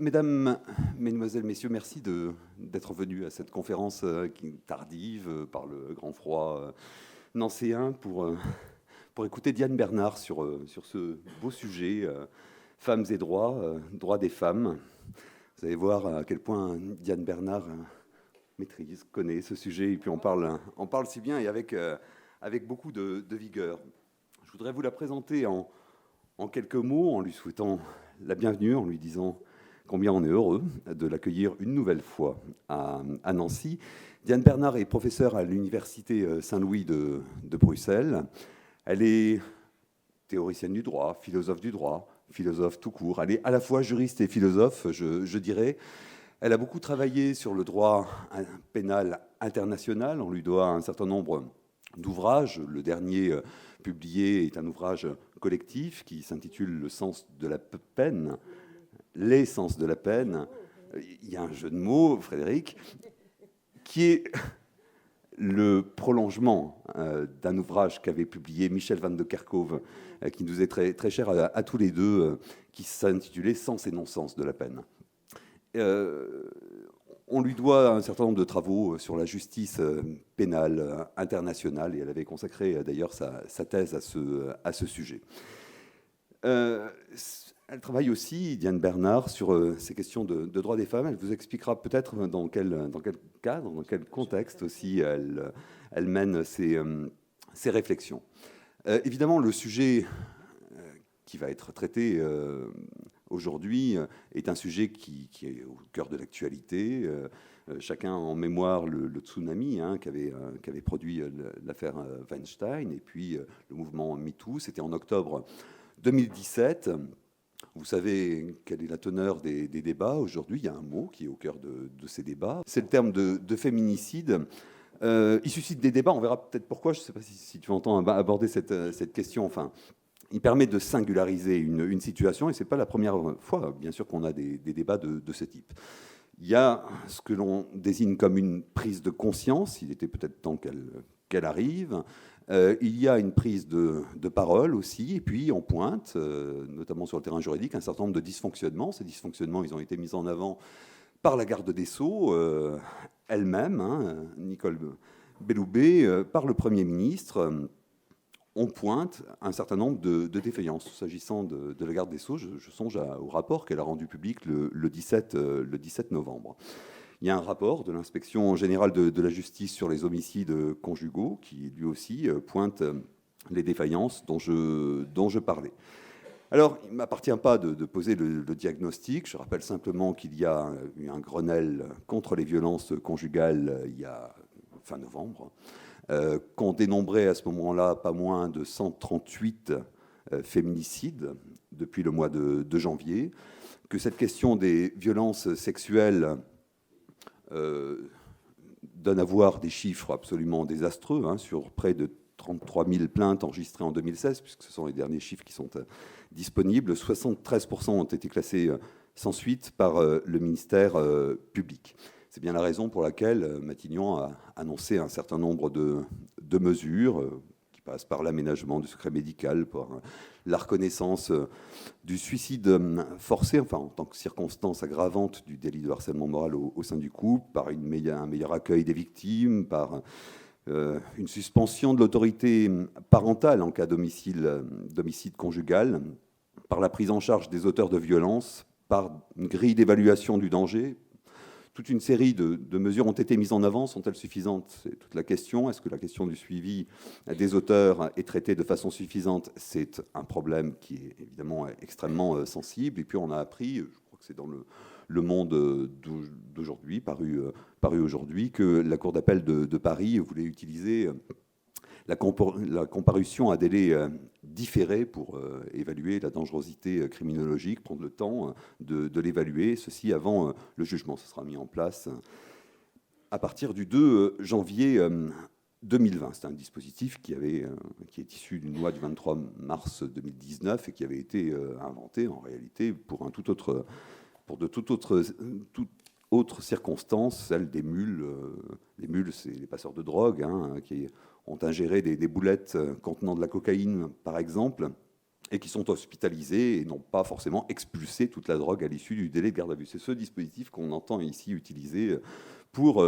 Mesdames, Mesdemoiselles, Messieurs, merci d'être venus à cette conférence tardive par le grand froid nancéen pour écouter Diane Bernard sur ce beau sujet, femmes et droits, droits des femmes. Vous allez voir à quel point Diane Bernard maîtrise, connaît ce sujet, et puis on parle si bien et avec beaucoup de vigueur. Je voudrais vous la présenter en quelques mots, en lui souhaitant la bienvenue, en lui disant combien on est heureux de l'accueillir une nouvelle fois à Nancy. Diane Bernard est professeure à l'Université Saint-Louis de Bruxelles. Elle est théoricienne du droit, philosophe tout court. Elle est à la fois juriste et philosophe, je dirais. Elle a beaucoup travaillé sur le droit pénal international. On lui doit un certain nombre d'ouvrages. Le dernier publié est un ouvrage collectif qui s'intitule « Le sens de la peine », les sens de la peine. Il y a un jeu de mots, Frédéric, qui est le prolongement d'un ouvrage qu'avait publié Michel van de Kerkhove, qui nous est très, très cher à tous les deux, qui s'intitulait « Sens et non-sens de la peine ». On lui doit un certain nombre de travaux sur la justice pénale internationale, et elle avait consacré d'ailleurs sa thèse à ce sujet. Elle travaille aussi, Diane Bernard, sur ces questions de droits des femmes. Elle vous expliquera peut-être dans quel cadre, dans quel contexte aussi elle mène ses réflexions. Évidemment, le sujet qui va être traité aujourd'hui est un sujet qui est au cœur de l'actualité. Chacun en mémoire le tsunami qu'avait produit l'affaire Weinstein, et puis le mouvement MeToo. C'était en octobre 2017. Vous savez quelle est la teneur des débats aujourd'hui. Il y a un mot qui est au cœur de ces débats. C'est le terme de féminicide. Il suscite des débats. On verra peut-être pourquoi. Je ne sais pas si tu entends aborder cette question. Enfin, il permet de singulariser une situation, et ce n'est pas la première fois, bien sûr, qu'on a des débats de ce type. Il y a ce que l'on désigne comme une prise de conscience. Il était peut-être temps qu'elle arrive. Il y a une prise de parole aussi, et puis on pointe, notamment sur le terrain juridique, un certain nombre de dysfonctionnements. Ces dysfonctionnements, ils ont été mis en avant par la garde des Sceaux elle-même, Nicole Belloubet, par le Premier ministre. On pointe un certain nombre de défaillances. S'agissant de la garde des Sceaux, je songe au rapport qu'elle a rendu public le 17 novembre. Il y a un rapport de l'inspection générale de la justice sur les homicides conjugaux qui, lui aussi, pointe les défaillances dont je parlais. Alors, il ne m'appartient pas de poser le diagnostic. Je rappelle simplement qu'il y a eu un Grenelle contre les violences conjugales il y a fin novembre, qu'on dénombrait à ce moment-là pas moins de 138 féminicides depuis le mois de janvier, que cette question des violences sexuelles donne à voir des chiffres absolument désastreux, sur près de 33 000 plaintes enregistrées en 2016, puisque ce sont les derniers chiffres qui sont disponibles. 73% ont été classés sans suite par le ministère public. C'est bien la raison pour laquelle Matignon a annoncé un certain nombre de mesures qui passent par l'aménagement du secret médical, par la reconnaissance du suicide forcé, enfin en tant que circonstance aggravante du délit de harcèlement moral au sein du couple, par un meilleur accueil des victimes, par une suspension de l'autorité parentale en cas d'homicide conjugal, par la prise en charge des auteurs de violences, par une grille d'évaluation du danger. Toute une série de mesures ont été mises en avant. Sont-elles suffisantes? C'est toute la question. Est-ce que la question du suivi des auteurs est traitée de façon suffisante? C'est un problème qui est évidemment extrêmement sensible. Et puis on a appris, je crois que c'est dans le Monde d'aujourd'hui, paru aujourd'hui, que la Cour d'appel de Paris voulait utiliser la comparution à délai différé pour évaluer la dangerosité criminologique, prendre le temps de l'évaluer, ceci avant le jugement. Ce sera mis en place à partir du 2 janvier 2020. C'est un dispositif qui est issu d'une loi du 23 mars 2019 et qui avait été inventé en réalité pour de toute autre circonstance, celle des mules. Les mules, c'est les passeurs de drogue qui ont ingéré des boulettes contenant de la cocaïne, par exemple, et qui sont hospitalisés et n'ont pas forcément expulsé toute la drogue à l'issue du délai de garde à vue. C'est ce dispositif qu'on entend ici utiliser pour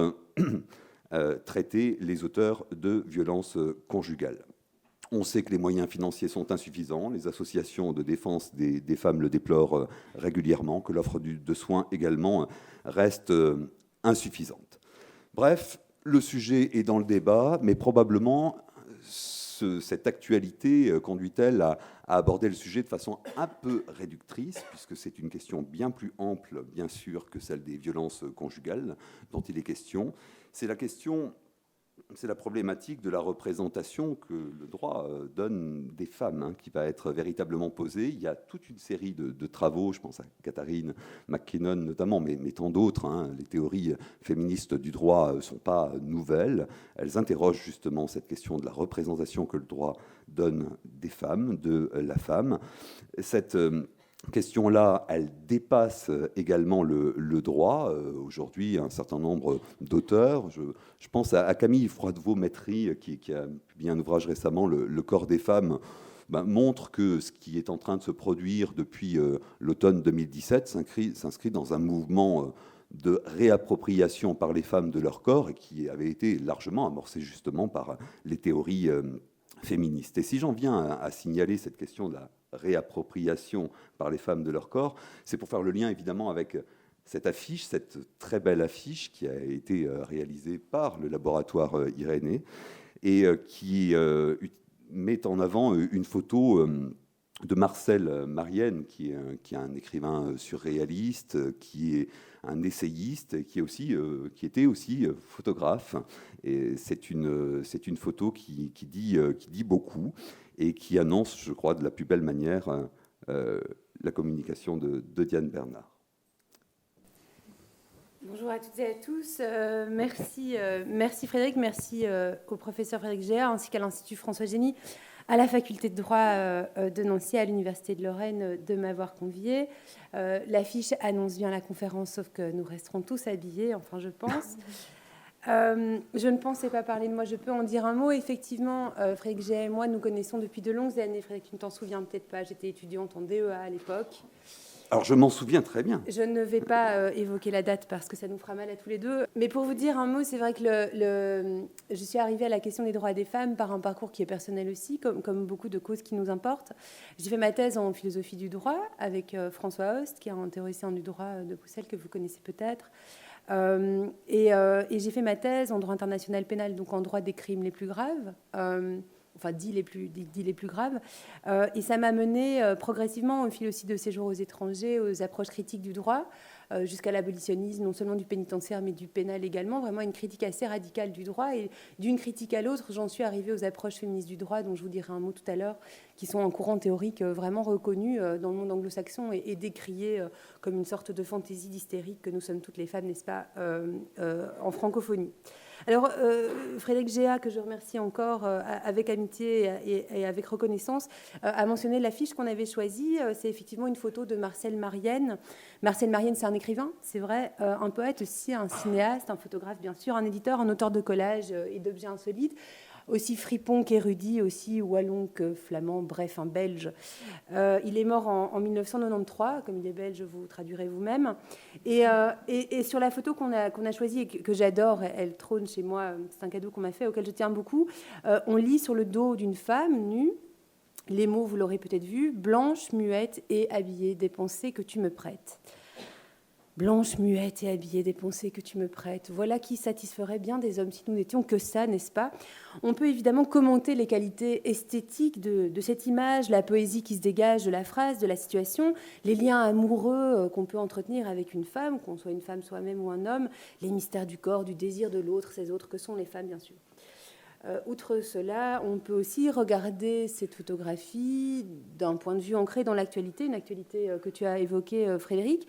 traiter les auteurs de violences conjugales. On sait que les moyens financiers sont insuffisants, les associations de défense des femmes le déplorent régulièrement, que l'offre de soins également reste insuffisante. Bref, le sujet est dans le débat, mais probablement cette actualité conduit-elle à aborder le sujet de façon un peu réductrice, puisque c'est une question bien plus ample, bien sûr, que celle des violences conjugales dont il est question. C'est la problématique de la représentation que le droit donne des femmes qui va être véritablement posée. Il y a toute une série de travaux, je pense à Catherine McKinnon notamment, mais tant d'autres. Les théories féministes du droit ne sont pas nouvelles. Elles interrogent justement cette question de la représentation que le droit donne des femmes, de la femme. Cette question-là, elle dépasse également le droit. Aujourd'hui, un certain nombre d'auteurs, je pense à Camille Froidevaux-Métry, qui a publié un ouvrage récemment, Le corps des femmes, montre que ce qui est en train de se produire depuis l'automne 2017 s'inscrit dans un mouvement de réappropriation par les femmes de leur corps et qui avait été largement amorcé justement par les théories féministes. Et si j'en viens à signaler cette question de la réappropriation par les femmes de leur corps, c'est pour faire le lien évidemment avec cette affiche, cette très belle affiche qui a été réalisée par le laboratoire Irénée et qui met en avant une photo de Marcel Marienne, qui est un écrivain surréaliste, qui est un essayiste, qui était aussi photographe. Et c'est une photo qui dit beaucoup et qui annonce, je crois, de la plus belle manière la communication de Diane Bernard. Bonjour à toutes et à tous. Merci Frédéric, merci au professeur Frédéric Géa ainsi qu'à l'Institut François Génie, à la faculté de droit de Nancy, à l'Université de Lorraine, de m'avoir conviée. L'affiche annonce bien la conférence, sauf que nous resterons tous habillés, enfin je pense. Je ne pensais pas parler de moi, je peux en dire un mot. Effectivement, Frédéric Géa et moi, nous connaissons depuis de longues années. Frédéric, tu ne t'en souviens peut-être pas, j'étais étudiante en DEA à l'époque. Alors, je m'en souviens très bien. Je ne vais pas évoquer la date parce que ça nous fera mal à tous les deux. Mais pour vous dire un mot, c'est vrai que je suis arrivée à la question des droits des femmes par un parcours qui est personnel aussi, comme beaucoup de causes qui nous importent. J'ai fait ma thèse en philosophie du droit avec François Host, qui est un théoricien du droit de Bruxelles que vous connaissez peut-être. Et j'ai fait ma thèse en droit international pénal, donc en droit des crimes les plus graves. Dit les plus graves. Et ça m'a mené progressivement au fil aussi de séjours aux étrangers, aux approches critiques du droit, jusqu'à l'abolitionnisme, non seulement du pénitentiaire, mais du pénal également, vraiment une critique assez radicale du droit. Et d'une critique à l'autre, j'en suis arrivée aux approches féministes du droit, dont je vous dirai un mot tout à l'heure, qui sont un courant théorique vraiment reconnu dans le monde anglo-saxon et décrié comme une sorte de fantaisie d'hystérique que nous sommes toutes les femmes, n'est-ce pas, en francophonie. Alors, Frédéric Géa, que je remercie encore avec amitié et avec reconnaissance, a mentionné l'affiche qu'on avait choisie. C'est effectivement une photo de Marcel Marienne. Marcel Marienne, c'est un écrivain, c'est vrai, un poète aussi, un cinéaste, un photographe, bien sûr, un éditeur, un auteur de collages et d'objets insolites. Aussi fripon qu'érudit, aussi wallon que flamand, bref, un Belge. Il est mort en 1993, comme il est belge, vous traduirez vous-même. Et sur la photo qu'on a choisie et que j'adore, elle trône chez moi, c'est un cadeau qu'on m'a fait, auquel je tiens beaucoup, on lit sur le dos d'une femme nue, les mots, vous l'aurez peut-être vu, blanche, muette et habillée des pensées que tu me prêtes. Blanche, muette et habillée des pensées que tu me prêtes. Voilà qui satisferait bien des hommes si nous n'étions que ça, n'est-ce pas ? On peut évidemment commenter les qualités esthétiques de cette image, la poésie qui se dégage de la phrase, de la situation, les liens amoureux qu'on peut entretenir avec une femme, qu'on soit une femme soi-même ou un homme, les mystères du corps, du désir de l'autre, ces autres que sont les femmes, bien sûr. Outre cela, on peut aussi regarder cette photographie d'un point de vue ancré dans l'actualité, une actualité que tu as évoquée, Frédéric,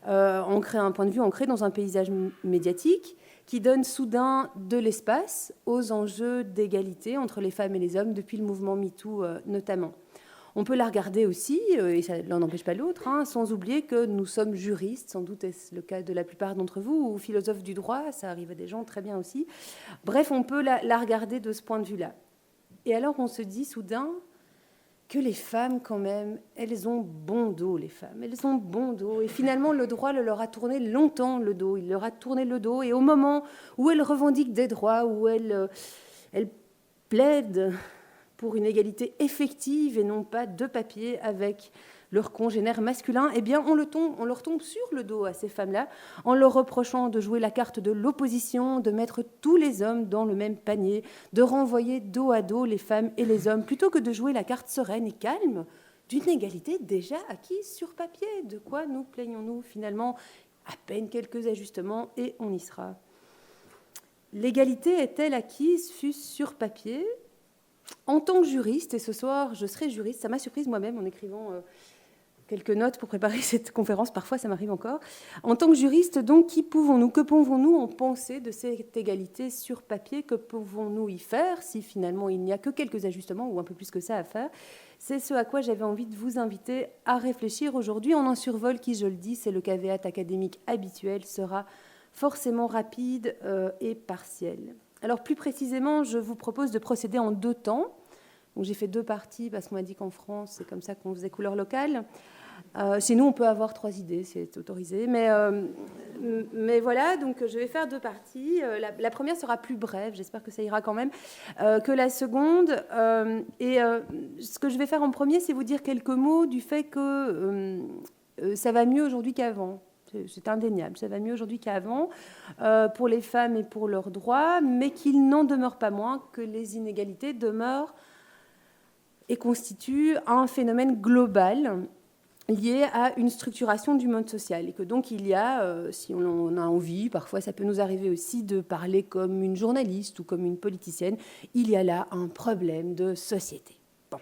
un point de vue ancré dans un paysage médiatique qui donne soudain de l'espace aux enjeux d'égalité entre les femmes et les hommes depuis le mouvement MeToo notamment. On peut la regarder aussi, et ça l'un n'empêche pas l'autre, sans oublier que nous sommes juristes, sans doute est-ce le cas de la plupart d'entre vous, ou philosophes du droit, ça arrive à des gens très bien aussi. Bref, on peut la regarder de ce point de vue-là. Et alors on se dit soudain, que les femmes, quand même, elles ont bon dos, les femmes. Elles ont bon dos. Et finalement, le droit leur a tourné longtemps le dos. Il leur a tourné le dos. Et au moment où elles revendiquent des droits, où elles plaident pour une égalité effective et non pas de papier avec leurs congénères masculins, eh bien, on leur tombe sur le dos à ces femmes-là, en leur reprochant de jouer la carte de l'opposition, de mettre tous les hommes dans le même panier, de renvoyer dos à dos les femmes et les hommes, plutôt que de jouer la carte sereine et calme d'une égalité déjà acquise sur papier. De quoi nous plaignons-nous finalement? À peine quelques ajustements et on y sera. L'égalité est-elle acquise, fût-ce sur papier? En tant que juriste, et ce soir je serai juriste, ça m'a surprise moi-même en écrivant quelques notes pour préparer cette conférence, parfois ça m'arrive encore. En tant que juriste, donc, que pouvons-nous en penser de cette égalité sur papier? Que pouvons-nous y faire si finalement il n'y a que quelques ajustements ou un peu plus que ça à faire? C'est ce à quoi j'avais envie de vous inviter à réfléchir aujourd'hui en un survol qui, je le dis, c'est le caveat académique habituel, sera forcément rapide et partiel. Alors plus précisément, je vous propose de procéder en 2 temps. Donc, j'ai fait 2 parties parce qu'on m'a dit qu'en France, c'est comme ça qu'on faisait couleur locale. Chez nous, on peut avoir 3 idées, c'est autorisé. Mais voilà, donc je vais faire 2 parties. La première sera plus brève, j'espère que ça ira quand même, que la seconde. Ce que je vais faire en premier, c'est vous dire quelques mots du fait que ça va mieux aujourd'hui qu'avant. C'est indéniable, ça va mieux aujourd'hui qu'avant pour les femmes et pour leurs droits, mais qu'il n'en demeure pas moins que les inégalités demeurent et constituent un phénomène global lié à une structuration du monde social. Et que donc il y a, si on en a envie, parfois ça peut nous arriver aussi de parler comme une journaliste ou comme une politicienne, il y a là un problème de société. Bon.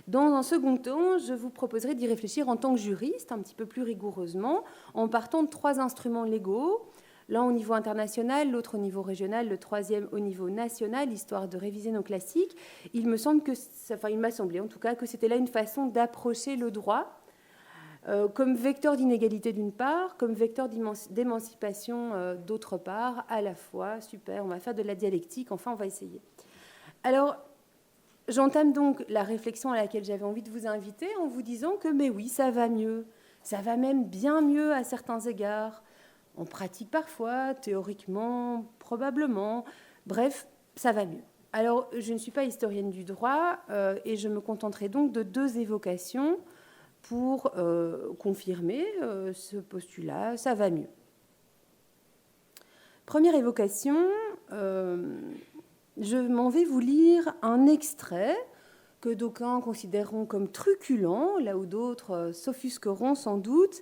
Dans un second temps, je vous proposerai d'y réfléchir en tant que juriste, un petit peu plus rigoureusement, en partant de 3 instruments légaux, l'un au niveau international, l'autre au niveau régional, le troisième au niveau national, histoire de réviser nos classiques. Il m'a semblé en tout cas que c'était là une façon d'approcher le droit comme vecteur d'inégalité d'une part, comme vecteur d'émancipation d'autre part, à la fois. Super, on va faire de la dialectique, enfin on va essayer. Alors, j'entame donc la réflexion à laquelle j'avais envie de vous inviter en vous disant que, mais oui, ça va mieux, ça va même bien mieux à certains égards, en pratique parfois, théoriquement, probablement, bref, ça va mieux. Alors, je ne suis pas historienne du droit et je me contenterai donc de 2 évocations pour confirmer ce postulat, ça va mieux. Première évocation, je m'en vais vous lire un extrait que d'aucuns considéreront comme truculent, là où d'autres s'offusqueront sans doute.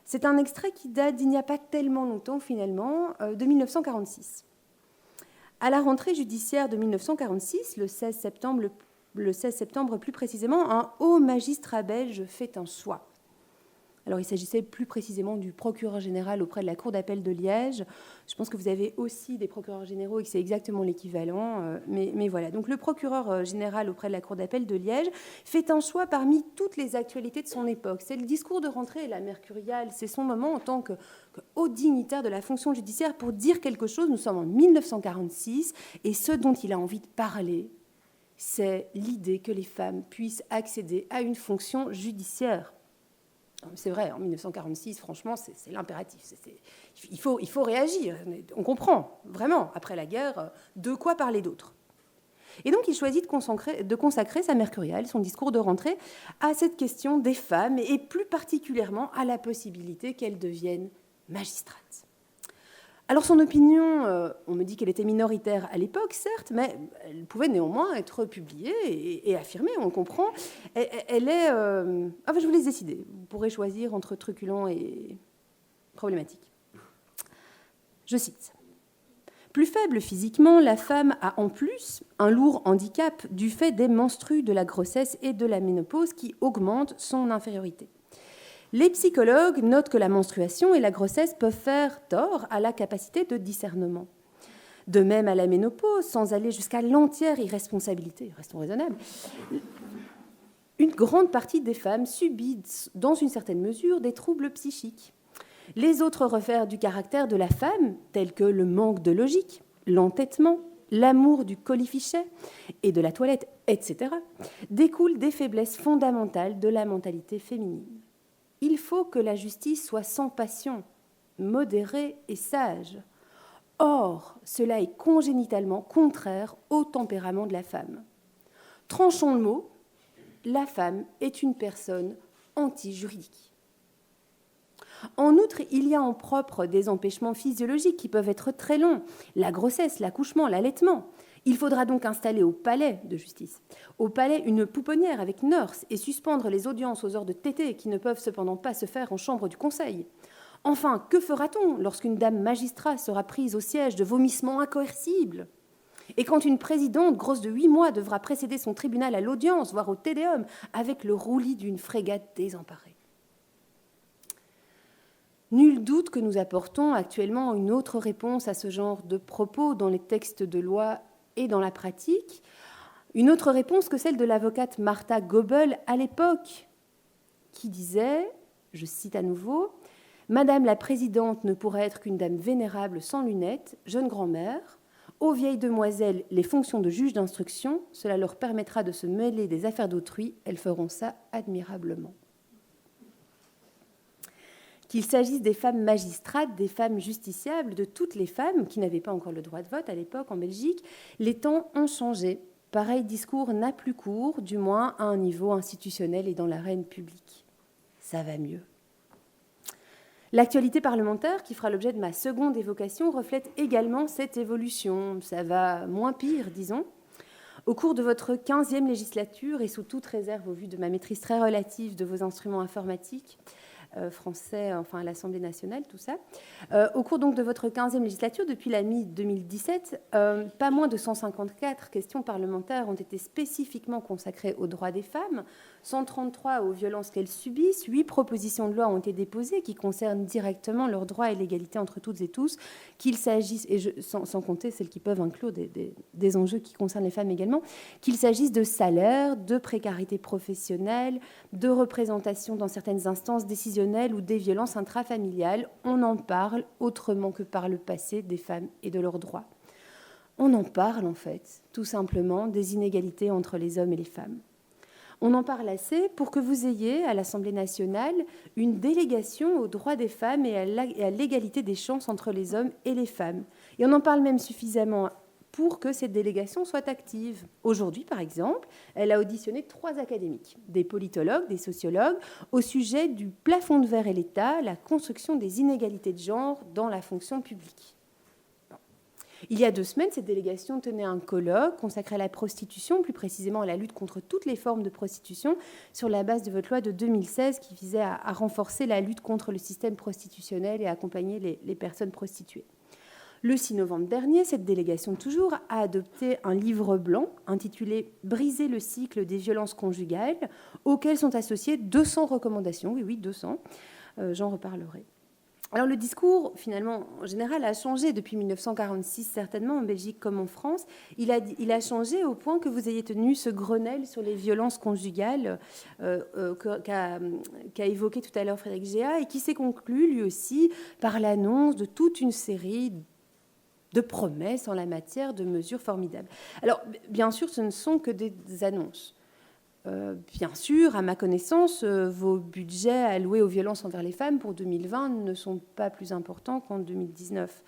C'est un extrait qui date d'il n'y a pas tellement longtemps, finalement, de 1946. À la rentrée judiciaire de 1946, le 16 septembre plus précisément, un haut magistrat belge fait un choix. Alors, il s'agissait plus précisément du procureur général auprès de la Cour d'appel de Liège. Je pense que vous avez aussi des procureurs généraux et que c'est exactement l'équivalent. Mais voilà. Donc, le procureur général auprès de la Cour d'appel de Liège fait un choix parmi toutes les actualités de son époque. C'est le discours de rentrée et la Mercuriale. C'est son moment en tant que haut dignitaire de la fonction judiciaire pour dire quelque chose. Nous sommes en 1946 et ce dont il a envie de parler, c'est l'idée que les femmes puissent accéder à une fonction judiciaire. C'est vrai, en 1946, franchement, c'est l'impératif. Il faut réagir. On comprend, vraiment, après la guerre, de quoi parler d'autre. Et donc, il choisit de consacrer sa Mercuriale, son discours de rentrée, à cette question des femmes, et plus particulièrement à la possibilité qu'elles deviennent magistrates. Alors, son opinion, on me dit qu'elle était minoritaire à l'époque, certes, mais elle pouvait néanmoins être publiée et affirmée, on le comprend. Elle est... Enfin, je vous laisse décider. Vous pourrez choisir entre truculent et problématique. Je cite. « Plus faible physiquement, la femme a en plus un lourd handicap du fait des menstrues, de la grossesse et de la ménopause qui augmentent son infériorité. Les psychologues notent que la menstruation et la grossesse peuvent faire tort à la capacité de discernement. De même à la ménopause, sans aller jusqu'à l'entière irresponsabilité, restons raisonnables, une grande partie des femmes subissent, dans une certaine mesure, des troubles psychiques. Les autres revers du caractère de la femme, tels que le manque de logique, l'entêtement, l'amour du colifichet et de la toilette, etc., découlent des faiblesses fondamentales de la mentalité féminine. Il faut que la justice soit sans passion, modérée et sage. Or, cela est congénitalement contraire au tempérament de la femme. Tranchons le mot, la femme est une personne anti-juridique. En outre, il y a en propre des empêchements physiologiques qui peuvent être très longs, la grossesse, l'accouchement, l'allaitement. Il faudra donc installer au palais de justice, au palais une pouponnière avec nurse et suspendre les audiences aux heures de tétée qui ne peuvent cependant pas se faire en chambre du conseil. Enfin, que fera-t-on lorsqu'une dame magistrat sera prise au siège de vomissements incoercibles ? Et quand une présidente grosse de 8 mois devra précéder son tribunal à l'audience, voire au tédéum, avec le roulis d'une frégate désemparée. Nul doute que nous apportons actuellement une autre réponse à ce genre de propos dans les textes de loi et dans la pratique, une autre réponse que celle de l'avocate Martha Goebel à l'époque, qui disait, je cite à nouveau, « Madame la Présidente ne pourrait être qu'une dame vénérable sans lunettes, jeune grand-mère. Aux vieilles demoiselles, les fonctions de juge d'instruction, cela leur permettra de se mêler des affaires d'autrui, elles feront ça admirablement. » Qu'il s'agisse des femmes magistrates, des femmes justiciables, de toutes les femmes qui n'avaient pas encore le droit de vote à l'époque en Belgique, les temps ont changé. Pareil discours n'a plus cours, du moins à un niveau institutionnel et dans l'arène publique. Ça va mieux. L'actualité parlementaire, qui fera l'objet de ma seconde évocation, reflète également cette évolution. Ça va moins pire, disons. Au cours de votre 15e législature, et sous toute réserve au vu de ma maîtrise très relative de vos instruments informatiques, français, enfin à l'Assemblée nationale, tout ça. Au cours donc de votre 15e législature, depuis la mi-2017, pas moins de 154 questions parlementaires ont été spécifiquement consacrées aux droits des femmes, 133 aux violences qu'elles subissent, 8 propositions de loi ont été déposées qui concernent directement leurs droits et l'égalité entre toutes et tous, qu'il s'agisse, et sans compter celles qui peuvent inclure des enjeux qui concernent les femmes également, qu'il s'agisse de salaire, de précarité professionnelle, de représentation dans certaines instances décisionnelles ou des violences intrafamiliales. On en parle autrement que par le passé des femmes et de leurs droits. On en parle en fait, tout simplement, des inégalités entre les hommes et les femmes. On en parle assez pour que vous ayez à l'Assemblée nationale une délégation aux droits des femmes et à l'égalité des chances entre les hommes et les femmes. Et on en parle même suffisamment pour que cette délégation soit active. Aujourd'hui, par exemple, elle a auditionné 3 académiques, des politologues, des sociologues, au sujet du plafond de verre et l'État, la construction des inégalités de genre dans la fonction publique. Il y a 2 semaines, cette délégation tenait un colloque consacré à la prostitution, plus précisément à la lutte contre toutes les formes de prostitution, sur la base de votre loi de 2016 qui visait à renforcer la lutte contre le système prostitutionnel et à accompagner les personnes prostituées. Le 6 novembre dernier, cette délégation toujours a adopté un livre blanc intitulé « Briser le cycle des violences conjugales » auquel sont associées 200 recommandations. Oui, 200. J'en reparlerai. Alors le discours, finalement, en général, a changé depuis 1946, certainement, en Belgique comme en France. Il a changé au point que vous ayez tenu ce Grenelle sur les violences conjugales qu'a évoqué tout à l'heure Frédéric Géat et qui s'est conclu, lui aussi, par l'annonce de toute une série de promesses en la matière, de mesures formidables. Alors, bien sûr, ce ne sont que des annonces. Bien sûr, à ma connaissance, vos budgets alloués aux violences envers les femmes pour 2020 ne sont pas plus importants qu'en 2019.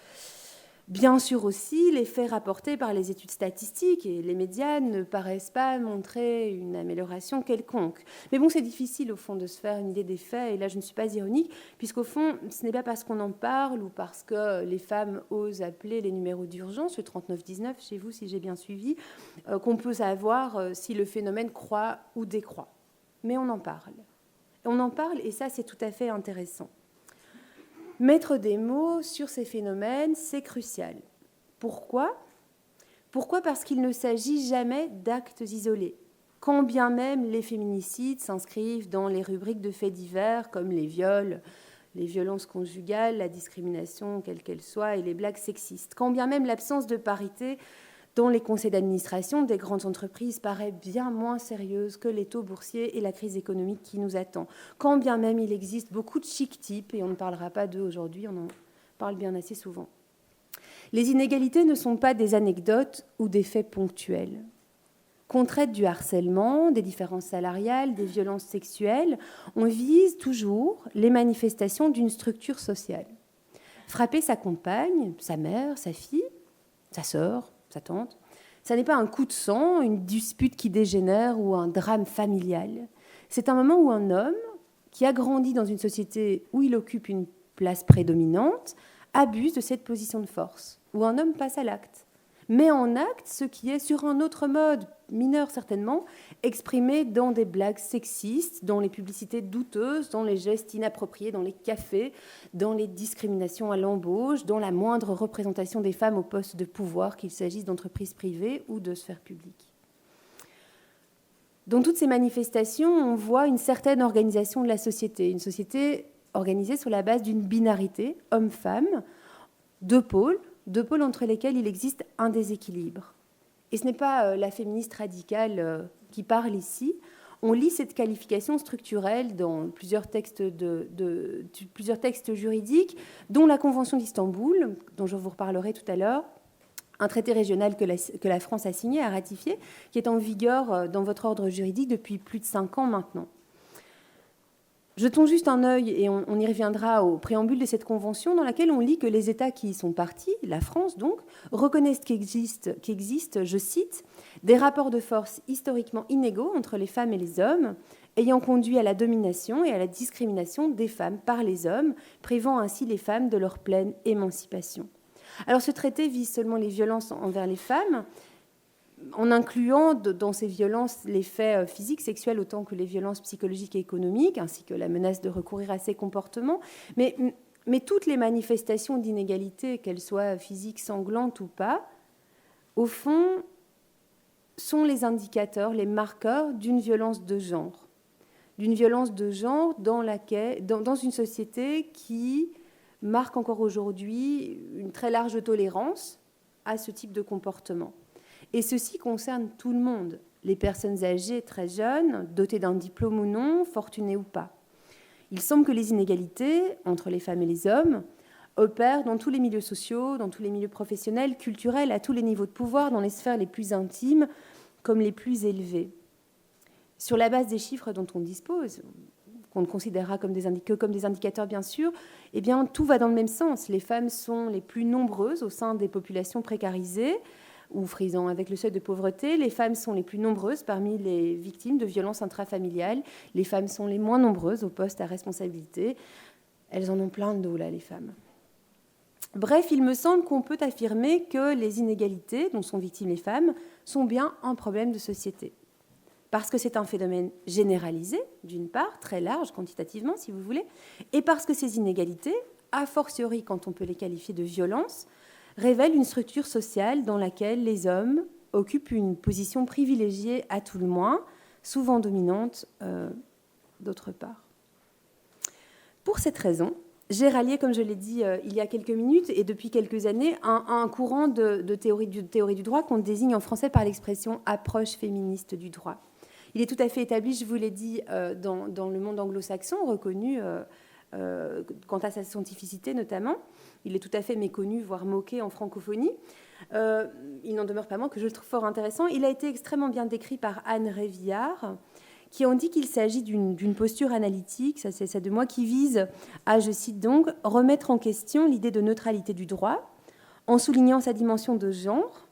Bien sûr aussi, les faits rapportés par les études statistiques et les médias ne paraissent pas montrer une amélioration quelconque. Mais bon, c'est difficile au fond de se faire une idée des faits, et là je ne suis pas ironique, puisqu'au fond, ce n'est pas parce qu'on en parle ou parce que les femmes osent appeler les numéros d'urgence, le 3919 chez vous, si j'ai bien suivi, qu'on peut savoir si le phénomène croît ou décroît. Mais on en parle. On en parle, et ça c'est tout à fait intéressant. Mettre des mots sur ces phénomènes, c'est crucial. Pourquoi ? Pourquoi ? Parce qu'il ne s'agit jamais d'actes isolés. Quand bien même les féminicides s'inscrivent dans les rubriques de faits divers comme les viols, les violences conjugales, la discrimination, quelle qu'elle soit, et les blagues sexistes. Quand bien même l'absence de parité dans les conseils d'administration des grandes entreprises paraît bien moins sérieuse que les taux boursiers et la crise économique qui nous attend. Quand bien même il existe beaucoup de chic types, et on ne parlera pas d'eux aujourd'hui, on en parle bien assez souvent. Les inégalités ne sont pas des anecdotes ou des faits ponctuels. Qu'on traite du harcèlement, des différences salariales, des violences sexuelles, on vise toujours les manifestations d'une structure sociale. Frapper sa compagne, sa mère, sa fille, sa sœur, sa tante, ça n'est pas un coup de sang, une dispute qui dégénère ou un drame familial. C'est un moment où un homme, qui a grandi dans une société où il occupe une place prédominante, abuse de cette position de force, où un homme passe à l'acte, met en acte ce qui est sur un autre mode, mineur certainement, exprimé dans des blagues sexistes, dans les publicités douteuses, dans les gestes inappropriés, dans les cafés, dans les discriminations à l'embauche, dans la moindre représentation des femmes au poste de pouvoir, qu'il s'agisse d'entreprises privées ou de sphères publiques. Dans toutes ces manifestations, on voit une certaine organisation de la société, une société organisée sur la base d'une binarité, homme-femme, deux pôles entre lesquels il existe un déséquilibre. Et ce n'est pas la féministe radicale qui parle ici. On lit cette qualification structurelle dans plusieurs textes, plusieurs textes juridiques, dont la Convention d'Istanbul, dont je vous reparlerai tout à l'heure, un traité régional que la France a signé, a ratifié, qui est en vigueur dans votre ordre juridique depuis plus de 5 ans maintenant. Jetons juste un œil, et on y reviendra au préambule de cette convention, dans laquelle on lit que les États qui y sont partis, la France donc, reconnaissent qu'existent, je cite, « des rapports de force historiquement inégaux entre les femmes et les hommes, ayant conduit à la domination et à la discrimination des femmes par les hommes, privant ainsi les femmes de leur pleine émancipation ». Alors ce traité vise seulement les violences envers les femmes, en incluant dans ces violences les faits physiques, sexuels, autant que les violences psychologiques et économiques, ainsi que la menace de recourir à ces comportements. Mais toutes les manifestations d'inégalité, qu'elles soient physiques, sanglantes ou pas, au fond, sont les indicateurs, les marqueurs d'une violence de genre. D'une violence de genre dans une société qui marque encore aujourd'hui une très large tolérance à ce type de comportement. Et ceci concerne tout le monde, les personnes âgées, très jeunes, dotées d'un diplôme ou non, fortunées ou pas. Il semble que les inégalités entre les femmes et les hommes opèrent dans tous les milieux sociaux, dans tous les milieux professionnels, culturels, à tous les niveaux de pouvoir, dans les sphères les plus intimes comme les plus élevées. Sur la base des chiffres dont on dispose, qu'on ne considérera que comme des indicateurs bien sûr, eh bien, tout va dans le même sens. Les femmes sont les plus nombreuses au sein des populations précarisées, ou frisant avec le seuil de pauvreté. Les femmes sont les plus nombreuses parmi les victimes de violences intrafamiliales. Les femmes sont les moins nombreuses aux postes à responsabilité. Elles en ont plein de dos, là, les femmes. Bref, il me semble qu'on peut affirmer que les inégalités dont sont victimes les femmes sont bien un problème de société. Parce que c'est un phénomène généralisé, d'une part, très large quantitativement, si vous voulez, et parce que ces inégalités, a fortiori quand on peut les qualifier de violences, révèle une structure sociale dans laquelle les hommes occupent une position privilégiée à tout le moins, souvent dominante d'autre part. Pour cette raison, j'ai rallié, comme je l'ai dit il y a quelques minutes et depuis quelques années, un courant de théorie du droit qu'on désigne en français par l'expression « approche féministe du droit ». Il est tout à fait établi, je vous l'ai dit, dans le monde anglo-saxon, reconnu quant à sa scientificité notamment. Il est tout à fait méconnu, voire moqué en francophonie. Il n'en demeure pas moins que je le trouve fort intéressant. Il a été extrêmement bien décrit par Anne Révillard, qui en dit qu'il s'agit d'une posture analytique, ça c'est ça de moi, qui vise à, je cite donc, remettre en question l'idée de neutralité du droit, en soulignant sa dimension de genre.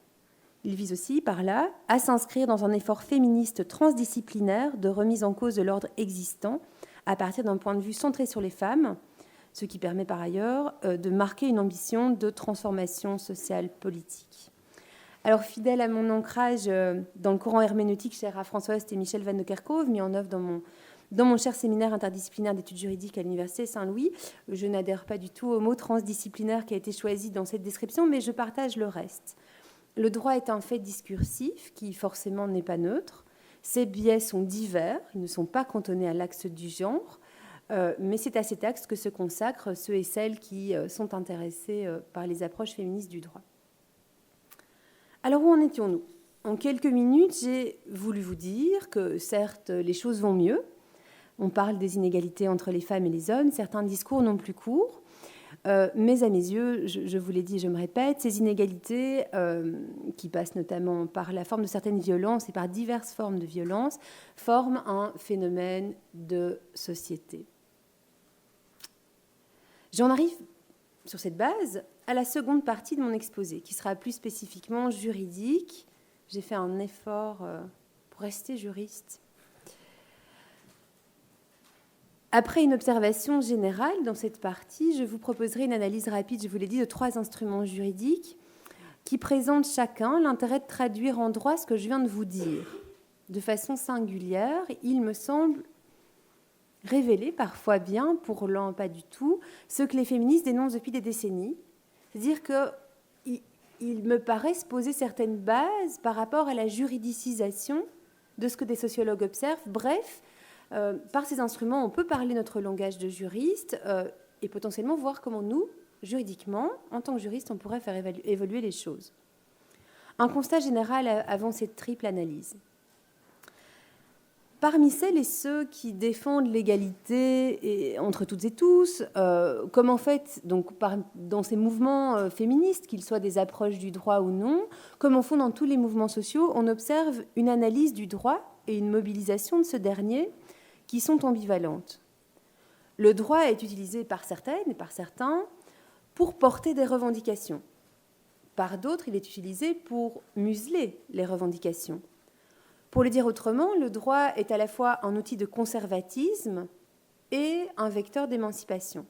Il vise aussi, par là, à s'inscrire dans un effort féministe transdisciplinaire de remise en cause de l'ordre existant, à partir d'un point de vue centré sur les femmes, ce qui permet par ailleurs de marquer une ambition de transformation sociale politique. Alors, fidèle à mon ancrage dans le courant herméneutique cher à François Host et Michel Van de Kerkhove, mis en œuvre dans mon cher séminaire interdisciplinaire d'études juridiques à l'Université Saint-Louis, je n'adhère pas du tout au mot transdisciplinaire qui a été choisi dans cette description, mais je partage le reste. Le droit est un fait discursif qui forcément n'est pas neutre. Ses biais sont divers, ils ne sont pas cantonnés à l'axe du genre, mais c'est à cet axe que se consacrent ceux et celles qui sont intéressés par les approches féministes du droit. Alors où en étions-nous ? En quelques minutes, j'ai voulu vous dire que certes, les choses vont mieux. On parle des inégalités entre les femmes et les hommes, certains discours non plus courts. Mais à mes yeux, je vous l'ai dit, je me répète, ces inégalités, qui passent notamment par la forme de certaines violences et par diverses formes de violence, forment un phénomène de société. J'en arrive, sur cette base, à la seconde partie de mon exposé, qui sera plus spécifiquement juridique. J'ai fait un effort pour rester juriste. Après une observation générale dans cette partie, je vous proposerai une analyse rapide, je vous l'ai dit, de 3 instruments juridiques qui présentent chacun l'intérêt de traduire en droit ce que je viens de vous dire. De façon singulière, il me semble révéler, parfois bien, pour l'un pas du tout, ce que les féministes dénoncent depuis des décennies. C'est-à-dire qu'il me paraît se poser certaines bases par rapport à la juridicisation de ce que des sociologues observent. Bref, par ces instruments, on peut parler notre langage de juriste et potentiellement voir comment nous, juridiquement, en tant que juriste, on pourrait faire évoluer les choses. Un constat général avant cette triple analyse. Parmi celles et ceux qui défendent l'égalité entre toutes et tous, comme en fait, donc, dans ces mouvements féministes, qu'ils soient des approches du droit ou non, comme en font dans tous les mouvements sociaux, on observe une analyse du droit et une mobilisation de ce dernier qui sont ambivalentes. Le droit est utilisé par certaines et par certains pour porter des revendications. Par d'autres, il est utilisé pour museler les revendications. Pour le dire autrement, le droit est à la fois un outil de conservatisme et un vecteur d'émancipation.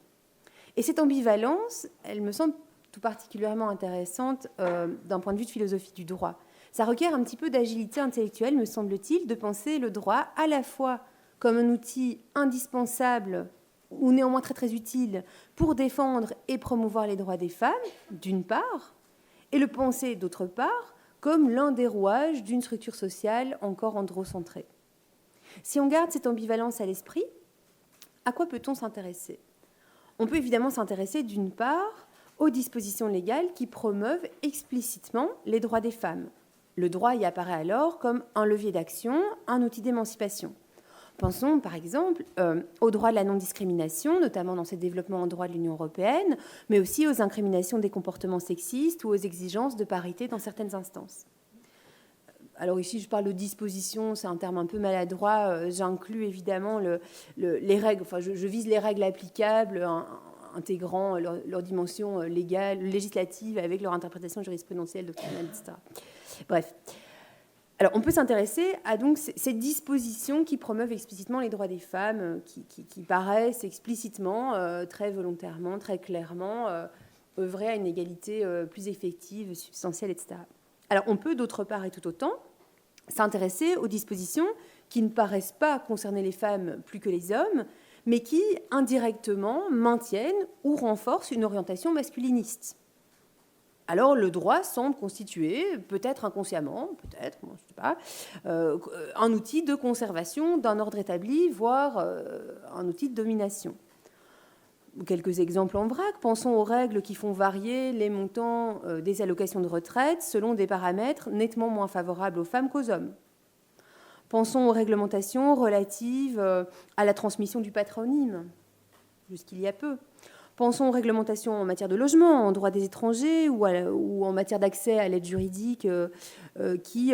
Et cette ambivalence, elle me semble tout particulièrement intéressante d'un point de vue de philosophie du droit. Ça requiert un petit peu d'agilité intellectuelle, me semble-t-il, de penser le droit à la fois comme un outil indispensable ou néanmoins très très utile pour défendre et promouvoir les droits des femmes, d'une part, et le penser, d'autre part, comme l'un des rouages d'une structure sociale encore androcentrée. Si on garde cette ambivalence à l'esprit, à quoi peut-on s'intéresser ? On peut évidemment s'intéresser, d'une part, aux dispositions légales qui promeuvent explicitement les droits des femmes. Le droit y apparaît alors comme un levier d'action, un outil d'émancipation. Pensons par exemple au droit de la non-discrimination, notamment dans ses développements en droit de l'Union européenne, mais aussi aux incriminations des comportements sexistes ou aux exigences de parité dans certaines instances. Alors ici, je parle de disposition, c'est un terme un peu maladroit, j'inclus évidemment les règles, enfin je vise les règles applicables, intégrant leur dimension légale, législative, avec leur interprétation jurisprudentielle, doctrinale, etc. Bref. Alors, on peut s'intéresser à donc ces dispositions qui promeuvent explicitement les droits des femmes, qui paraissent explicitement, très volontairement, très clairement, œuvrer à une égalité plus effective, substantielle, etc. Alors, on peut d'autre part et tout autant s'intéresser aux dispositions qui ne paraissent pas concerner les femmes plus que les hommes, mais qui indirectement maintiennent ou renforcent une orientation masculiniste. Alors le droit semble constituer, peut-être inconsciemment, peut-être, je ne sais pas, un outil de conservation d'un ordre établi, voire un outil de domination. Quelques exemples en vrac. Pensons aux règles qui font varier les montants des allocations de retraite selon des paramètres nettement moins favorables aux femmes qu'aux hommes. Pensons aux réglementations relatives à la transmission du patronyme, jusqu'il y a peu. Pensons aux réglementations en matière de logement, en droit des étrangers ou en matière d'accès à l'aide juridique qui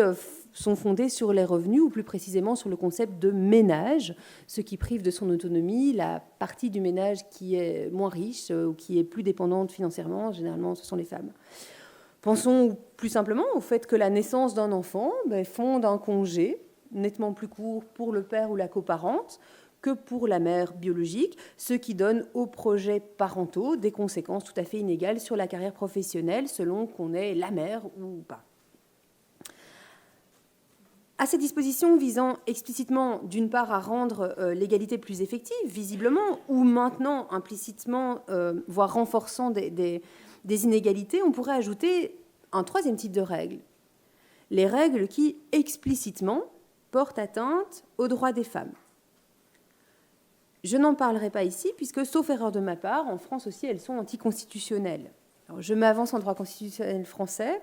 sont fondées sur les revenus ou plus précisément sur le concept de ménage, ce qui prive de son autonomie la partie du ménage qui est moins riche ou qui est plus dépendante financièrement. Généralement, ce sont les femmes. Pensons plus simplement au fait que la naissance d'un enfant fonde un congé nettement plus court pour le père ou la coparente que pour la mère biologique, ce qui donne aux projets parentaux des conséquences tout à fait inégales sur la carrière professionnelle selon qu'on est la mère ou pas. À ces dispositions visant explicitement, d'une part, à rendre l'égalité plus effective, visiblement, ou maintenant implicitement, voire renforçant des inégalités, on pourrait ajouter un troisième type de règles. Les règles qui, explicitement, portent atteinte aux droits des femmes. Je n'en parlerai pas ici, puisque, sauf erreur de ma part, en France aussi, elles sont anticonstitutionnelles. Alors, je m'avance en droit constitutionnel français.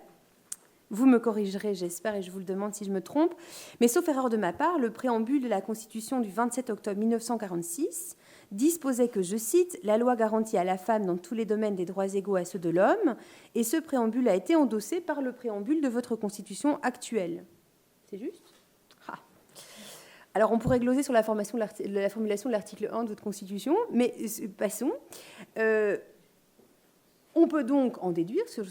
Vous me corrigerez, j'espère, et je vous le demande si je me trompe. Mais sauf erreur de ma part, le préambule de la Constitution du 27 octobre 1946 disposait que, je cite, « La loi garantit à la femme dans tous les domaines des droits égaux à ceux de l'homme », et ce préambule a été endossé par le préambule de votre Constitution actuelle. C'est juste ? Alors, on pourrait gloser sur la formulation de l'article 1 de votre Constitution, mais passons. On peut donc en déduire, sauf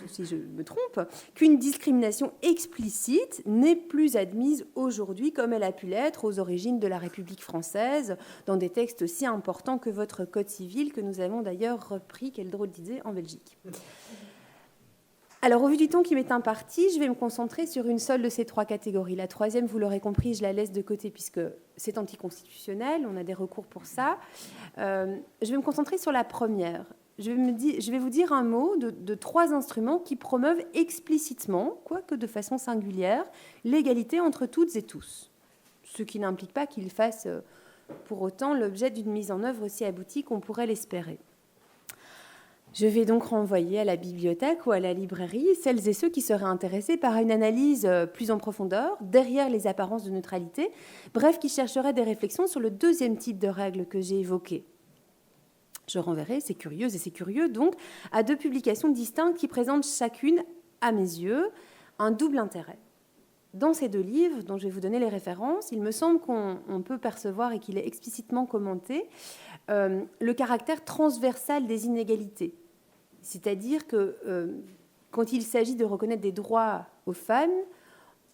si je me trompe, qu'une discrimination explicite n'est plus admise aujourd'hui comme elle a pu l'être aux origines de la République française, dans des textes aussi importants que votre Code civil, que nous avons d'ailleurs repris, quelle drôle d'idée, en Belgique. Alors, au vu du temps qui m'est imparti, je vais me concentrer sur une seule de ces trois catégories. La troisième, vous l'aurez compris, je la laisse de côté puisque c'est anticonstitutionnel, on a des recours pour ça. Je vais me concentrer sur la première. Je vais vous dire un mot de trois instruments qui promeuvent explicitement, quoique de façon singulière, l'égalité entre toutes et tous. Ce qui n'implique pas qu'ils fassent pour autant l'objet d'une mise en œuvre aussi aboutie qu'on pourrait l'espérer. Je vais donc renvoyer à la bibliothèque ou à la librairie celles et ceux qui seraient intéressés par une analyse plus en profondeur, derrière les apparences de neutralité, bref, qui chercheraient des réflexions sur le deuxième type de règles que j'ai évoqué. Je renverrai ces curieuses et ces curieux, donc, à deux publications distinctes qui présentent chacune, à mes yeux, un double intérêt. Dans ces deux livres, dont je vais vous donner les références, il me semble qu'on peut percevoir et qu'il est explicitement commenté le caractère transversal des inégalités. C'est-à-dire que quand il s'agit de reconnaître des droits aux femmes,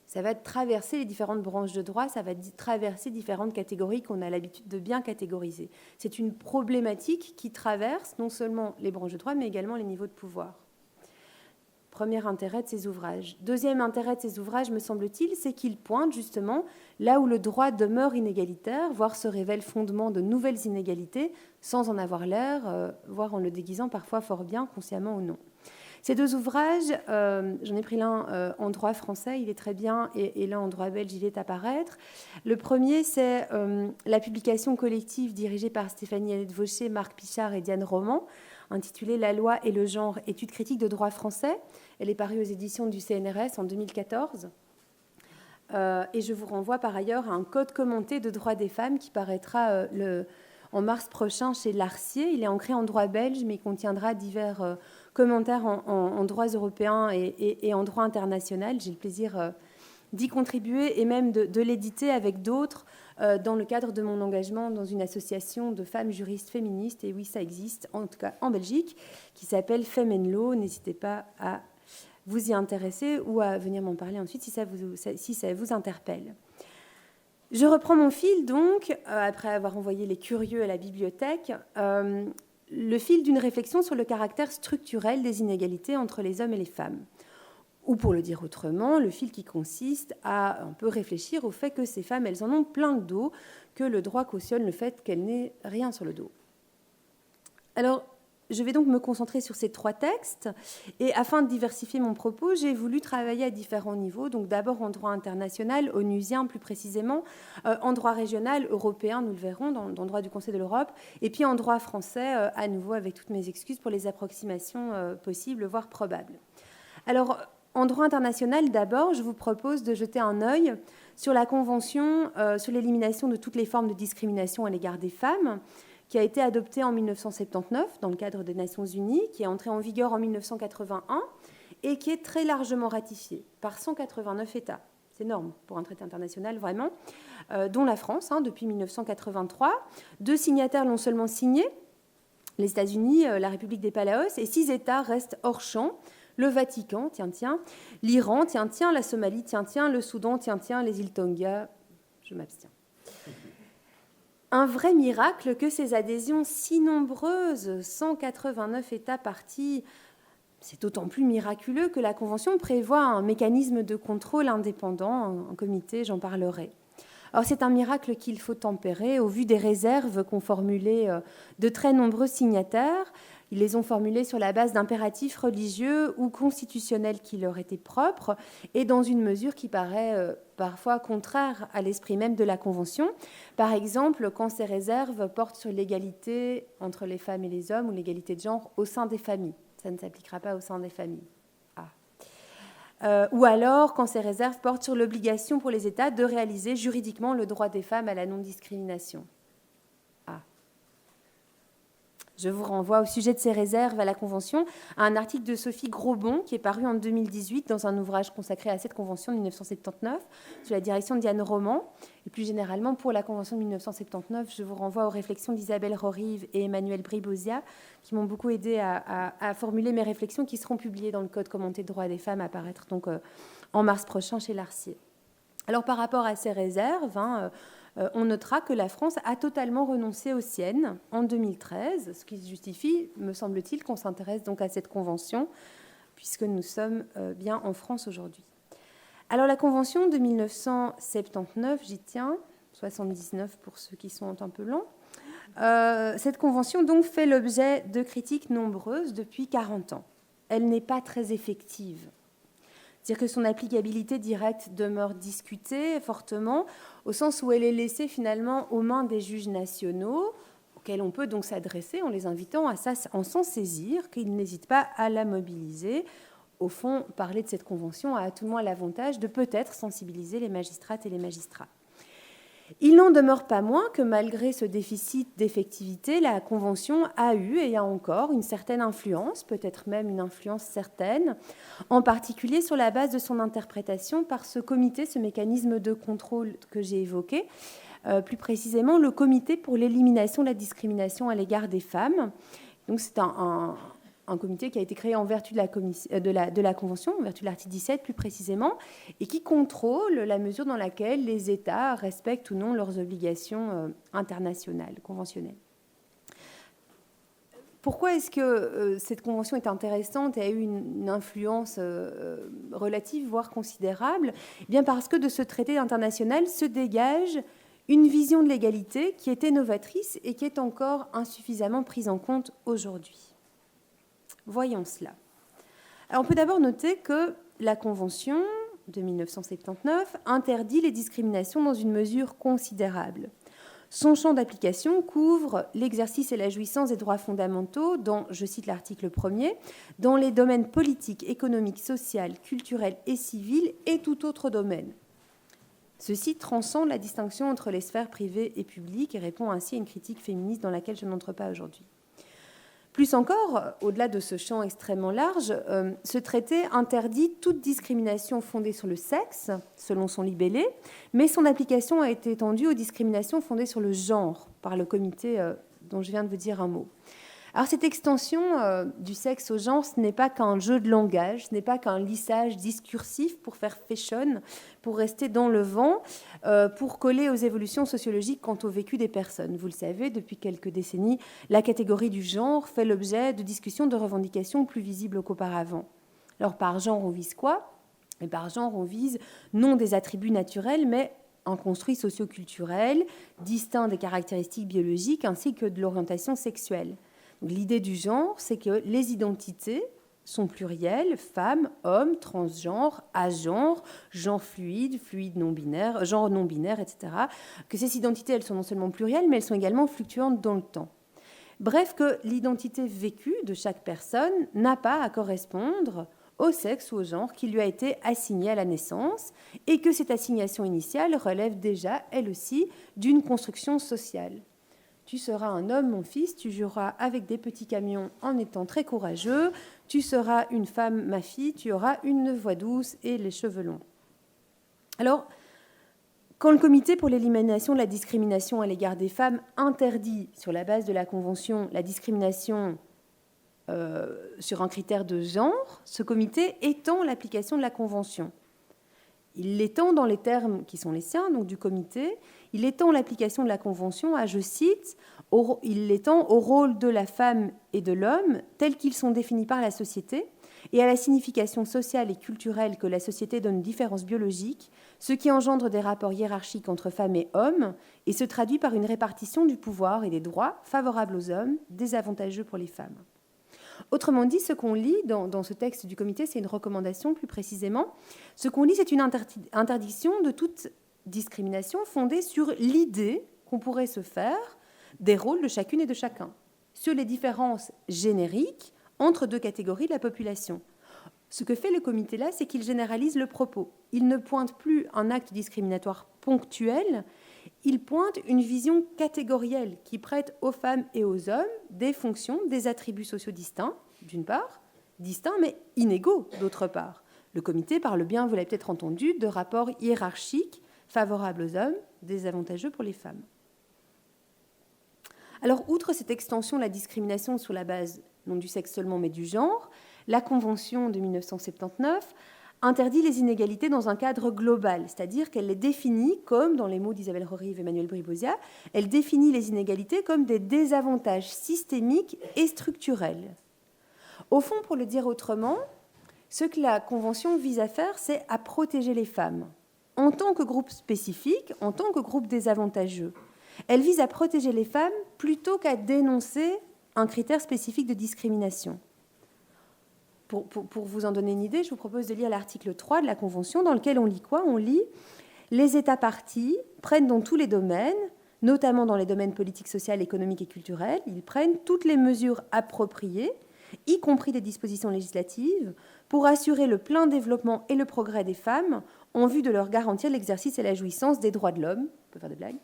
ça va traverser les différentes branches de droit, ça va traverser différentes catégories qu'on a l'habitude de bien catégoriser. C'est une problématique qui traverse non seulement les branches de droit, mais également les niveaux de pouvoir. Premier intérêt de ces ouvrages. Deuxième intérêt de ces ouvrages, me semble-t-il, c'est qu'ils pointent justement là où le droit demeure inégalitaire, voire se révèle fondement de nouvelles inégalités, sans en avoir l'air, voire en le déguisant parfois fort bien, consciemment ou non. Ces deux ouvrages, j'en ai pris l'un en droit français, il est très bien, et l'un en droit belge, il est à paraître. Le premier, c'est la publication collective dirigée par Stéphanie Hallette-Vaucher, Marc Pichard et Diane Roman, intitulée « La loi et le genre, étude critique de droit français ». Elle est parue aux éditions du CNRS en 2014. Et je vous renvoie par ailleurs à un code commenté de droit des femmes qui paraîtra en mars prochain chez Larcier. Il est ancré en droit belge, mais il contiendra divers commentaires en droit européen et en droit international. J'ai le plaisir d'y contribuer et même de l'éditer avec d'autres dans le cadre de mon engagement dans une association de femmes juristes féministes, et oui, ça existe, en tout cas en Belgique, qui s'appelle Fem & Law. N'hésitez pas à vous y intéresser ou à venir m'en parler ensuite si ça vous interpelle. Je reprends mon fil, donc, après avoir envoyé les curieux à la bibliothèque, le fil d'une réflexion sur le caractère structurel des inégalités entre les hommes et les femmes. Ou pour le dire autrement, le fil qui consiste à un peu réfléchir au fait que ces femmes, elles en ont plein le dos, que le droit cautionne le fait qu'elles n'aient rien sur le dos. Alors, je vais donc me concentrer sur ces trois textes, et afin de diversifier mon propos, j'ai voulu travailler à différents niveaux, donc d'abord en droit international, onusien plus précisément, en droit régional, européen, nous le verrons, dans le droit du Conseil de l'Europe, et puis en droit français, à nouveau avec toutes mes excuses pour les approximations possibles, voire probables. Alors, en droit international, d'abord, je vous propose de jeter un œil sur la Convention sur l'élimination de toutes les formes de discrimination à l'égard des femmes, qui a été adoptée en 1979 dans le cadre des Nations Unies, qui est entrée en vigueur en 1981 et qui est très largement ratifiée par 189 États. C'est énorme pour un traité international, vraiment, dont la France, depuis 1983. 2 signataires l'ont seulement signé, les États-Unis, la République des Palaos, et 6 États restent hors champ. Le Vatican, tiens, l'Iran, tiens, la Somalie, tiens, le Soudan, tiens, les îles Tonga, je m'abstiens. Un vrai miracle que ces adhésions si nombreuses, 189 États partis, c'est d'autant plus miraculeux que la Convention prévoit un mécanisme de contrôle indépendant, un comité, j'en parlerai. Alors c'est un miracle qu'il faut tempérer au vu des réserves qu'ont formulées de très nombreux signataires. Ils les ont formulées sur la base d'impératifs religieux ou constitutionnels qui leur étaient propres et dans une mesure qui paraît parfois contraire à l'esprit même de la Convention. Par exemple, quand ces réserves portent sur l'égalité entre les femmes et les hommes ou l'égalité de genre au sein des familles. Ça ne s'appliquera pas au sein des familles. Ou alors quand ces réserves portent sur l'obligation pour les États de réaliser juridiquement le droit des femmes à la non-discrimination. Je vous renvoie au sujet de ces réserves à la Convention à un article de Sophie Grosbon qui est paru en 2018 dans un ouvrage consacré à cette Convention de 1979 sous la direction de Diane Roman. Et plus généralement, pour la Convention de 1979, je vous renvoie aux réflexions d'Isabelle Rorive et Emmanuel Bribosia qui m'ont beaucoup aidé à formuler mes réflexions qui seront publiées dans le Code commenté de droits des femmes à paraître donc, en mars prochain chez Larcier. Alors par rapport à ces réserves, on notera que la France a totalement renoncé aux siennes en 2013, ce qui justifie, me semble-t-il, qu'on s'intéresse donc à cette convention, puisque nous sommes bien en France aujourd'hui. Alors la convention de 1979, j'y tiens, 79 pour ceux qui sont un peu lents, cette convention donc fait l'objet de critiques nombreuses depuis 40 ans. Elle n'est pas très effective. C'est-à-dire que son applicabilité directe demeure discutée fortement, au sens où elle est laissée finalement aux mains des juges nationaux, auxquels on peut donc s'adresser en les invitant à s'en saisir, qu'ils n'hésitent pas à la mobiliser. Au fond, parler de cette convention a à tout le moins l'avantage de peut-être sensibiliser les magistrates et les magistrats. Il n'en demeure pas moins que malgré ce déficit d'effectivité, la Convention a eu et a encore une certaine influence, peut-être même une influence certaine, en particulier sur la base de son interprétation par ce comité, ce mécanisme de contrôle que j'ai évoqué, plus précisément le comité pour l'élimination de la discrimination à l'égard des femmes. Donc c'est un comité qui a été créé en vertu de la Convention, en vertu de l'article 17 plus précisément, et qui contrôle la mesure dans laquelle les États respectent ou non leurs obligations internationales, conventionnelles. Pourquoi est-ce que cette convention est intéressante et a eu une influence relative, voire considérable ? Eh bien parce que de ce traité international se dégage une vision de l'égalité qui était novatrice et qui est encore insuffisamment prise en compte aujourd'hui. Voyons cela. Alors, on peut d'abord noter que la Convention de 1979 interdit les discriminations dans une mesure considérable. Son champ d'application couvre l'exercice et la jouissance des droits fondamentaux dans, je cite l'article 1er, dans les domaines politiques, économiques, sociaux, culturels et civils et tout autre domaine. Ceci transcende la distinction entre les sphères privées et publiques et répond ainsi à une critique féministe dans laquelle je n'entre pas aujourd'hui. Plus encore, au-delà de ce champ extrêmement large, ce traité interdit toute discrimination fondée sur le sexe, selon son libellé, mais son application a été étendue aux discriminations fondées sur le genre, par le comité dont je viens de vous dire un mot. Alors cette extension du sexe au genre, ce n'est pas qu'un jeu de langage, ce n'est pas qu'un lissage discursif pour faire fashion, pour rester dans le vent, pour coller aux évolutions sociologiques quant au vécu des personnes. Vous le savez, depuis quelques décennies, la catégorie du genre fait l'objet de discussions, de revendications plus visibles qu'auparavant. Alors par genre, on vise quoi ? Et par genre, on vise non des attributs naturels, mais un construit socio-culturel, distinct des caractéristiques biologiques ainsi que de l'orientation sexuelle. L'idée du genre, c'est que les identités sont plurielles, femmes, hommes, transgenres, agenres, genre fluide, fluide non-binaire, genre non-binaire, etc. Que ces identités, elles sont non seulement plurielles, mais elles sont également fluctuantes dans le temps. Bref, que l'identité vécue de chaque personne n'a pas à correspondre au sexe ou au genre qui lui a été assigné à la naissance et que cette assignation initiale relève déjà, elle aussi, d'une construction sociale. Tu seras un homme, mon fils, tu joueras avec des petits camions en étant très courageux. Tu seras une femme, ma fille, tu auras une voix douce et les cheveux longs. Alors, quand le comité pour l'élimination de la discrimination à l'égard des femmes interdit, sur la base de la Convention, la discrimination sur un critère de genre, ce comité étend l'application de la Convention. Il l'étend dans les termes qui sont les siens, donc du comité. Il étend l'application de la Convention à, je cite, il l'étend au rôle de la femme et de l'homme tels qu'ils sont définis par la société et à la signification sociale et culturelle que la société donne aux différences biologiques, ce qui engendre des rapports hiérarchiques entre femmes et hommes et se traduit par une répartition du pouvoir et des droits favorables aux hommes, désavantageux pour les femmes. Autrement dit, ce qu'on lit dans ce texte du comité, c'est une recommandation plus précisément. Ce qu'on lit, c'est une interdiction de toute discrimination fondée sur l'idée qu'on pourrait se faire des rôles de chacune et de chacun, sur les différences génériques entre deux catégories de la population. Ce que fait le comité là, c'est qu'il généralise le propos. Il ne pointe plus un acte discriminatoire ponctuel, il pointe une vision catégorielle qui prête aux femmes et aux hommes des fonctions, des attributs sociaux distincts, d'une part, distincts mais inégaux, d'autre part. Le comité parle bien, vous l'avez peut-être entendu, de rapports hiérarchiques favorables aux hommes, désavantageux pour les femmes. Alors, outre cette extension de la discrimination sur la base non du sexe seulement mais du genre, la Convention de 1979 interdit les inégalités dans un cadre global, c'est-à-dire qu'elle les définit comme, dans les mots d'Isabelle Rorive et Emmanuel Bribosia, elle définit les inégalités comme des désavantages systémiques et structurels. Au fond, pour le dire autrement, ce que la Convention vise à faire, c'est à protéger les femmes, en tant que groupe spécifique, en tant que groupe désavantageux. Elle vise à protéger les femmes plutôt qu'à dénoncer un critère spécifique de discrimination. Pour vous en donner une idée, je vous propose de lire l'article 3 de la Convention, dans lequel on lit quoi ? On lit « Les États parties prennent dans tous les domaines, notamment dans les domaines politiques, sociaux, économiques et culturels, ils prennent toutes les mesures appropriées, y compris des dispositions législatives, pour assurer le plein développement et le progrès des femmes en vue de leur garantir l'exercice et la jouissance des droits de l'homme, on peut faire des blagues,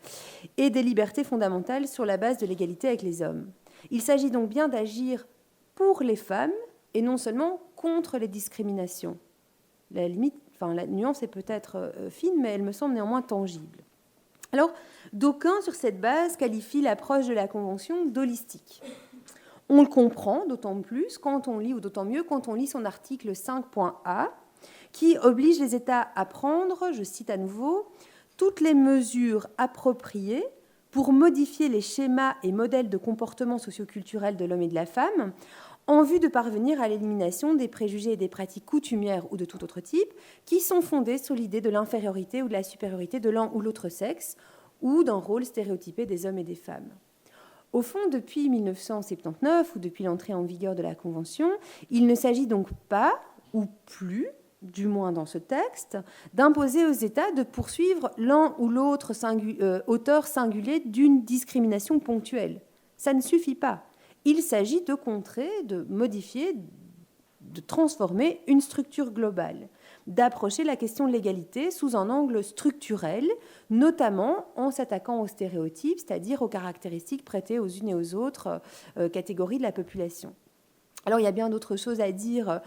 et des libertés fondamentales sur la base de l'égalité avec les hommes. Il s'agit donc bien d'agir pour les femmes et non seulement contre les discriminations. La limite, la nuance est peut-être fine, mais elle me semble néanmoins tangible. Alors, d'aucuns, sur cette base, qualifient l'approche de la Convention d'holistique. On le comprend d'autant plus quand on lit, ou d'autant mieux quand on lit son article 5.a, qui oblige les États à prendre, je cite à nouveau, toutes les mesures appropriées pour modifier les schémas et modèles de comportement socioculturel de l'homme et de la femme, en vue de parvenir à l'élimination des préjugés et des pratiques coutumières ou de tout autre type qui sont fondés sur l'idée de l'infériorité ou de la supériorité de l'un ou l'autre sexe ou d'un rôle stéréotypé des hommes et des femmes. Au fond, depuis 1979 ou depuis l'entrée en vigueur de la Convention, il ne s'agit donc pas, ou plus, du moins dans ce texte, d'imposer aux États de poursuivre l'un ou l'autre auteur singulier d'une discrimination ponctuelle. Ça ne suffit pas. Il s'agit de contrer, de modifier, de transformer une structure globale, d'approcher la question de l'égalité sous un angle structurel, notamment en s'attaquant aux stéréotypes, c'est-à-dire aux caractéristiques prêtées aux unes et aux autres catégories de la population. Alors, il y a bien d'autres choses à dire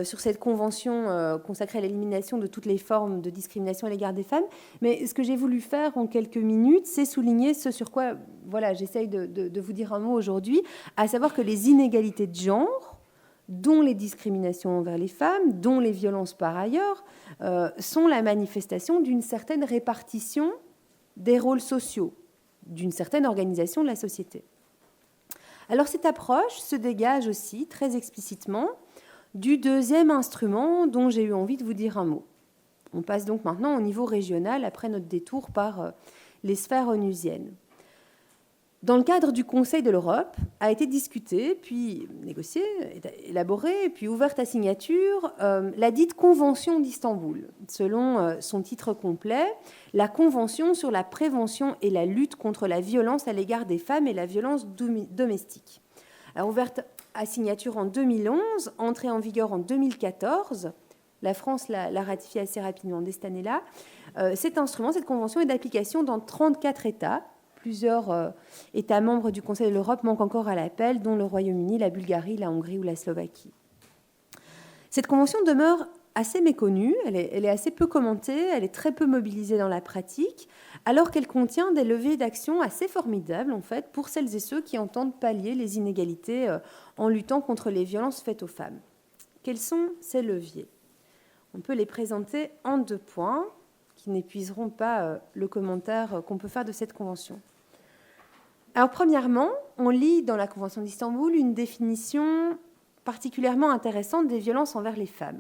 sur cette convention consacrée à l'élimination de toutes les formes de discrimination à l'égard des femmes, mais ce que j'ai voulu faire en quelques minutes, c'est souligner ce sur quoi j'essaye de vous dire un mot aujourd'hui, à savoir que les inégalités de genre, dont les discriminations envers les femmes, dont les violences par ailleurs, sont la manifestation d'une certaine répartition des rôles sociaux, d'une certaine organisation de la société. Alors cette approche se dégage aussi très explicitement du deuxième instrument dont j'ai eu envie de vous dire un mot. On passe donc maintenant au niveau régional après notre détour par les sphères onusiennes. Dans le cadre du Conseil de l'Europe, a été discutée, puis négociée, élaborée, puis ouverte à signature, la dite Convention d'Istanbul. Selon son titre complet, la Convention sur la prévention et la lutte contre la violence à l'égard des femmes et la violence domestique. Alors, ouverte à signature en 2011, entrée en vigueur en 2014, la France l'a ratifiée assez rapidement dès cette année-là. Cet instrument, cette convention est d'application dans 34 États. Plusieurs États membres du Conseil de l'Europe manquent encore à l'appel, dont le Royaume-Uni, la Bulgarie, la Hongrie ou la Slovaquie. Cette convention demeure assez méconnue, elle est assez peu commentée, elle est très peu mobilisée dans la pratique, alors qu'elle contient des leviers d'action assez formidables, en fait, pour celles et ceux qui entendent pallier les inégalités en luttant contre les violences faites aux femmes. Quels sont ces leviers ? On peut les présenter en 2 points, qui n'épuiseront pas le commentaire qu'on peut faire de cette convention. Alors, premièrement, on lit dans la Convention d'Istanbul une définition particulièrement intéressante des violences envers les femmes.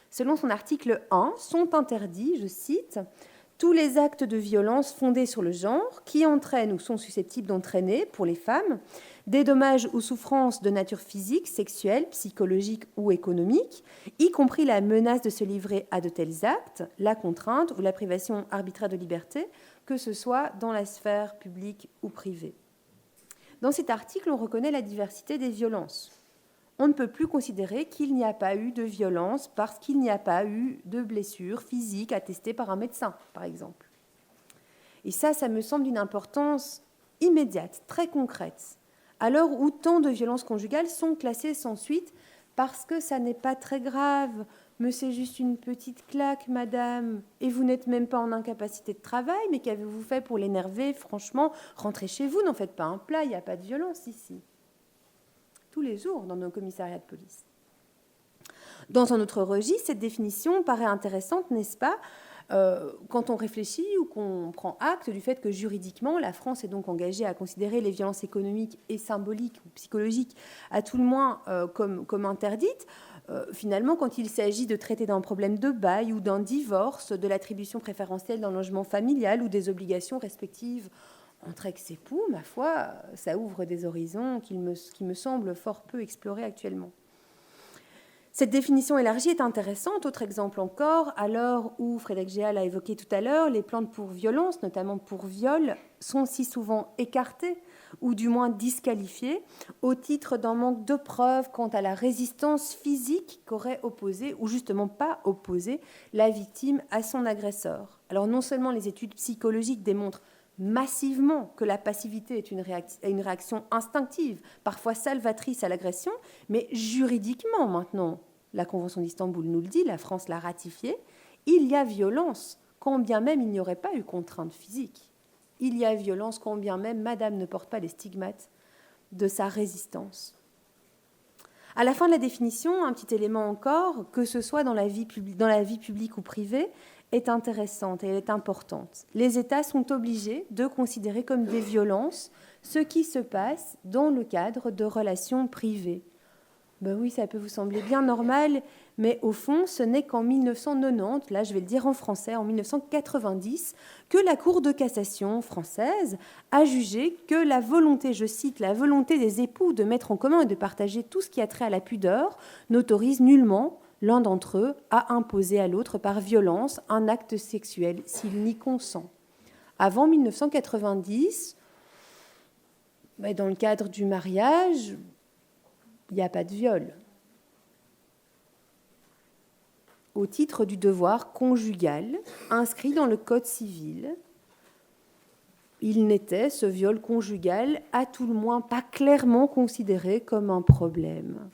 Selon son article 1, sont interdits, je cite, « tous les actes de violence fondés sur le genre qui entraînent ou sont susceptibles d'entraîner, pour les femmes, des dommages ou souffrances de nature physique, sexuelle, psychologique ou économique, y compris la menace de se livrer à de tels actes, la contrainte ou la privation arbitraire de liberté, que ce soit dans la sphère publique ou privée. » Dans cet article, on reconnaît la diversité des violences. On ne peut plus considérer qu'il n'y a pas eu de violence parce qu'il n'y a pas eu de blessure physique attestée par un médecin, par exemple. Et ça me semble d'une importance immédiate, très concrète, à l'heure où tant de violences conjugales sont classées sans suite parce que ça n'est pas très grave, mais c'est juste une petite claque, madame, et vous n'êtes même pas en incapacité de travail, mais qu'avez-vous fait pour l'énerver? Franchement, rentrez chez vous, n'en faites pas un plat, il n'y a pas de violence ici. Tous les jours dans nos commissariats de police. Dans un autre registre, cette définition paraît intéressante, n'est-ce pas, quand on réfléchit ou qu'on prend acte du fait que juridiquement, la France est donc engagée à considérer les violences économiques et symboliques ou psychologiques, à tout le moins comme interdites. Finalement, quand il s'agit de traiter d'un problème de bail ou d'un divorce, de l'attribution préférentielle d'un logement familial ou des obligations respectives entre ex-époux, ma foi, ça ouvre des horizons qui me semblent fort peu explorés actuellement. Cette définition élargie est intéressante. Autre exemple encore, à l'heure où Frédéric Géal a évoqué tout à l'heure, les plaintes pour violence, notamment pour viol, sont si souvent écartées ou du moins disqualifiées au titre d'un manque de preuves quant à la résistance physique qu'aurait opposée ou justement pas opposée la victime à son agresseur. Alors non seulement les études psychologiques démontrent massivement que la passivité est une réaction instinctive, parfois salvatrice à l'agression, mais juridiquement maintenant, la Convention d'Istanbul nous le dit, la France l'a ratifiée, il y a violence, quand bien même il n'y aurait pas eu contrainte physique. Il y a violence, quand bien même madame ne porte pas les stigmates de sa résistance. À la fin de la définition, un petit élément encore, que ce soit dans la vie publique ou privée, est intéressante et elle est importante. Les États sont obligés de considérer comme des violences ce qui se passe dans le cadre de relations privées. Ben oui, ça peut vous sembler bien normal, mais au fond, ce n'est qu'en 1990, là je vais le dire en français, en 1990, que la Cour de cassation française a jugé que la volonté, je cite, la volonté des époux de mettre en commun et de partager tout ce qui a trait à la pudeur n'autorise nullement l'un d'entre eux à imposer à l'autre par violence un acte sexuel s'il n'y consent. Avant 1990, dans le cadre du mariage, il n'y a pas de viol. Au titre du devoir conjugal inscrit dans le Code civil, il n'était, ce viol conjugal, à tout le moins pas clairement considéré comme un problème.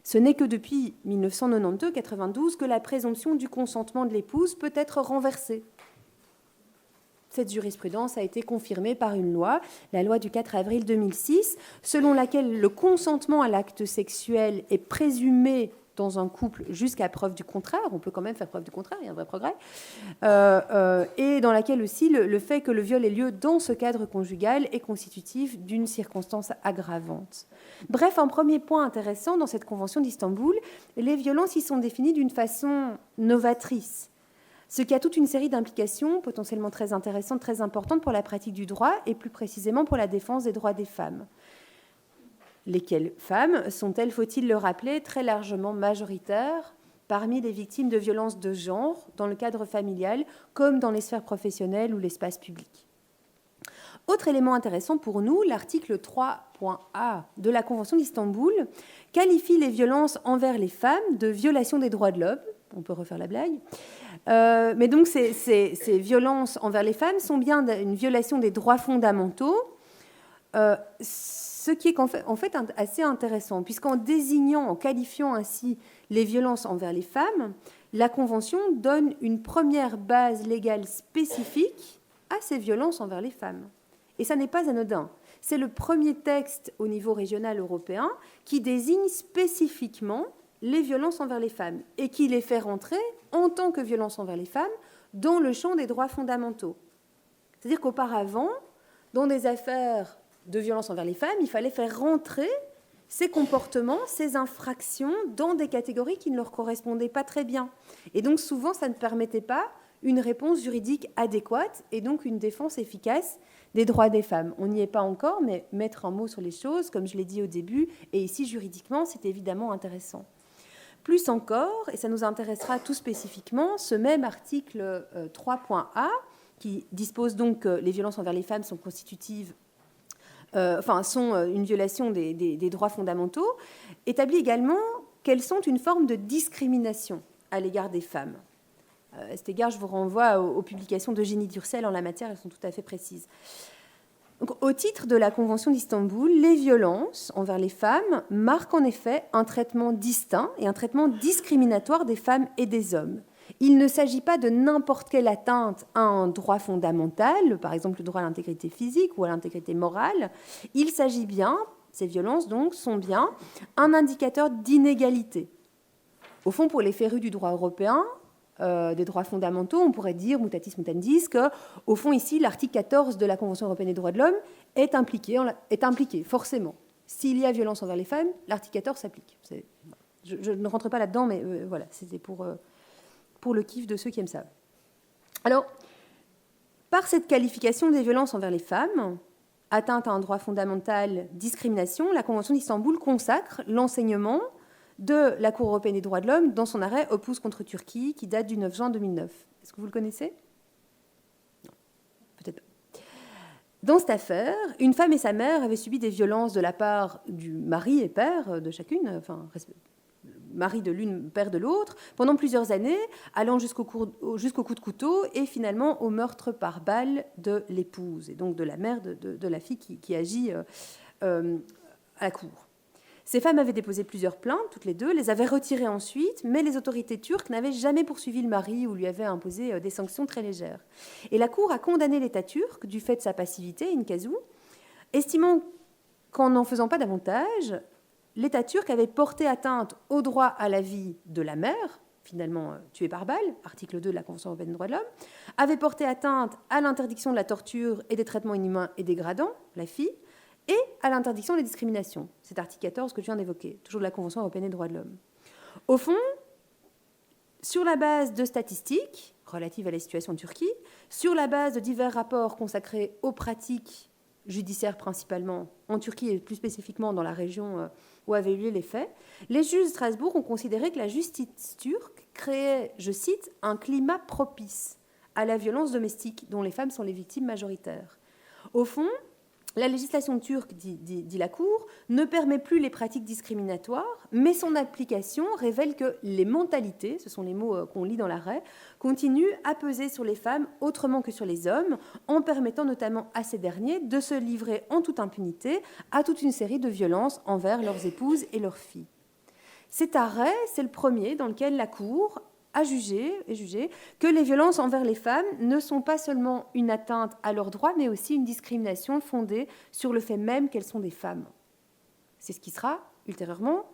Ce n'est que depuis 1992-92 que la présomption du consentement de l'épouse peut être renversée. Cette jurisprudence a été confirmée par une loi, la loi du 4 avril 2006, selon laquelle le consentement à l'acte sexuel est présumé dans un couple jusqu'à preuve du contraire. On peut quand même faire preuve du contraire, il y a un vrai progrès. Et dans laquelle aussi le fait que le viol ait lieu dans ce cadre conjugal est constitutif d'une circonstance aggravante. Bref, un premier point intéressant dans cette Convention d'Istanbul, les violences y sont définies d'une façon novatrice, ce qui a toute une série d'implications potentiellement très intéressantes, très importantes pour la pratique du droit et plus précisément pour la défense des droits des femmes. Lesquelles femmes sont-elles, faut-il le rappeler, très largement majoritaires parmi les victimes de violences de genre dans le cadre familial comme dans les sphères professionnelles ou l'espace public. Autre élément intéressant pour nous, l'article 3.A de la Convention d'Istanbul qualifie les violences envers les femmes de violation des droits de l'homme. On peut refaire la blague. Mais donc ces violences envers les femmes sont bien une violation des droits fondamentaux, ce qui est en fait assez intéressant, puisqu'en désignant, en qualifiant ainsi les violences envers les femmes, la Convention donne une première base légale spécifique à ces violences envers les femmes. Et ça n'est pas anodin. C'est le premier texte au niveau régional européen qui désigne spécifiquement les violences envers les femmes et qui les fait rentrer en tant que violences envers les femmes dans le champ des droits fondamentaux. C'est-à-dire qu'auparavant, dans des affaires de violence envers les femmes, il fallait faire rentrer ces comportements, ces infractions dans des catégories qui ne leur correspondaient pas très bien. Et donc souvent, ça ne permettait pas une réponse juridique adéquate et donc une défense efficace des droits des femmes. On n'y est pas encore, mais mettre un mot sur les choses, comme je l'ai dit au début, et ici juridiquement, c'est évidemment intéressant. Plus encore, et ça nous intéressera tout spécifiquement, ce même article 3.A, qui dispose donc que les violences envers les femmes sont constitutives, sont une violation des droits fondamentaux, établit également qu'elles sont une forme de discrimination à l'égard des femmes. À cet égard, je vous renvoie aux publications d'Eugénie Durcel en la matière, elles sont tout à fait précises. Donc, au titre de la Convention d'Istanbul, les violences envers les femmes marquent en effet un traitement distinct et un traitement discriminatoire des femmes et des hommes. Il ne s'agit pas de n'importe quelle atteinte à un droit fondamental, par exemple le droit à l'intégrité physique ou à l'intégrité morale. Il s'agit bien, ces violences donc, sont bien un indicateur d'inégalité. Au fond, pour les férus du droit européen, des droits fondamentaux, on pourrait dire, mutatis mutandis, qu'au fond, ici, l'article 14 de la Convention européenne des droits de l'homme est impliqué, forcément. S'il y a violence envers les femmes, l'article 14 s'applique. Je ne rentre pas là-dedans, mais voilà, c'était pour le kiff de ceux qui aiment ça. Alors, par cette qualification des violences envers les femmes, atteinte à un droit fondamental, discrimination, la Convention d'Istanbul consacre l'enseignement de la Cour européenne des droits de l'homme dans son arrêt Opus contre Turquie, qui date du 9 juin 2009. Est-ce que vous le connaissez? Non, peut-être pas. Dans cette affaire, une femme et sa mère avaient subi des violences de la part du mari et père de chacune, enfin, mari de l'une, père de l'autre, pendant plusieurs années, allant jusqu'au coup de couteau et finalement au meurtre par balle de l'épouse, et donc de la mère de la fille qui agit à la cour. Ces femmes avaient déposé plusieurs plaintes, toutes les deux, les avaient retirées ensuite, mais les autorités turques n'avaient jamais poursuivi le mari ou lui avaient imposé des sanctions très légères. Et la Cour a condamné l'État turc du fait de sa passivité, in-casu, estimant qu'en n'en faisant pas davantage, l'État turc avait porté atteinte au droit à la vie de la mère, finalement tuée par balle, article 2 de la Convention européenne des droits de l'homme, avait porté atteinte à l'interdiction de la torture et des traitements inhumains et dégradants, la fille, et à l'interdiction des discriminations. C'est article 14 que je viens d'évoquer, toujours de la Convention européenne des droits de l'homme. Au fond, sur la base de statistiques relatives à la situation en Turquie, sur la base de divers rapports consacrés aux pratiques judiciaires principalement en Turquie et plus spécifiquement dans la région où avaient eu lieu les faits, les juges de Strasbourg ont considéré que la justice turque créait, je cite, un climat propice à la violence domestique dont les femmes sont les victimes majoritaires. Au fond, la législation turque, dit la Cour, ne permet plus les pratiques discriminatoires, mais son application révèle que les mentalités, ce sont les mots qu'on lit dans l'arrêt, continuent à peser sur les femmes autrement que sur les hommes, en permettant notamment à ces derniers de se livrer en toute impunité à toute une série de violences envers leurs épouses et leurs filles. Cet arrêt, c'est le premier dans lequel la Cour a jugé que les violences envers les femmes ne sont pas seulement une atteinte à leurs droits, mais aussi une discrimination fondée sur le fait même qu'elles sont des femmes. C'est ce qui sera ultérieurement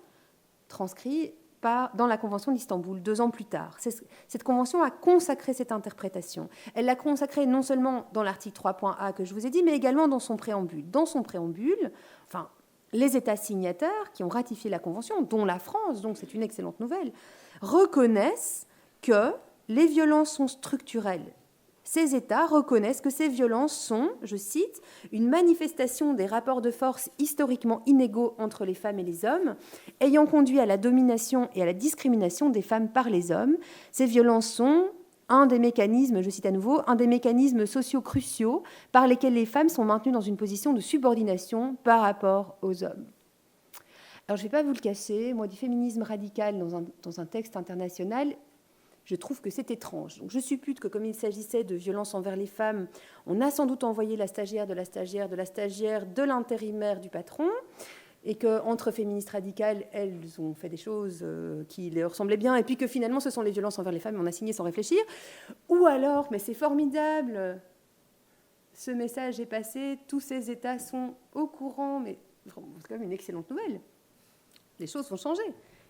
transcrit dans la Convention d'Istanbul, 2 ans plus tard. Cette Convention a consacré cette interprétation. Elle l'a consacrée non seulement dans l'article 3.a que je vous ai dit, mais également dans son préambule. Dans son préambule, enfin, les États signataires qui ont ratifié la Convention, dont la France, donc c'est une excellente nouvelle, reconnaissent que les violences sont structurelles. Ces États reconnaissent que ces violences sont, je cite, une manifestation des rapports de force historiquement inégaux entre les femmes et les hommes, ayant conduit à la domination et à la discrimination des femmes par les hommes. Ces violences sont un des mécanismes, je cite à nouveau, un des mécanismes sociaux cruciaux par lesquels les femmes sont maintenues dans une position de subordination par rapport aux hommes. Alors, je ne vais pas vous le cacher, moi, du féminisme radical dans un texte international, je trouve que c'est étrange. Donc, je suppute que comme il s'agissait de violences envers les femmes, on a sans doute envoyé la stagiaire de la stagiaire de la stagiaire de l'intérimaire du patron, et qu'entre féministes radicales, elles ont fait des choses qui leur ressemblaient bien, et puis que finalement, ce sont les violences envers les femmes, on a signé sans réfléchir. Ou alors, mais c'est formidable, ce message est passé, tous ces États sont au courant, mais c'est quand même une excellente nouvelle. Les choses vont changer.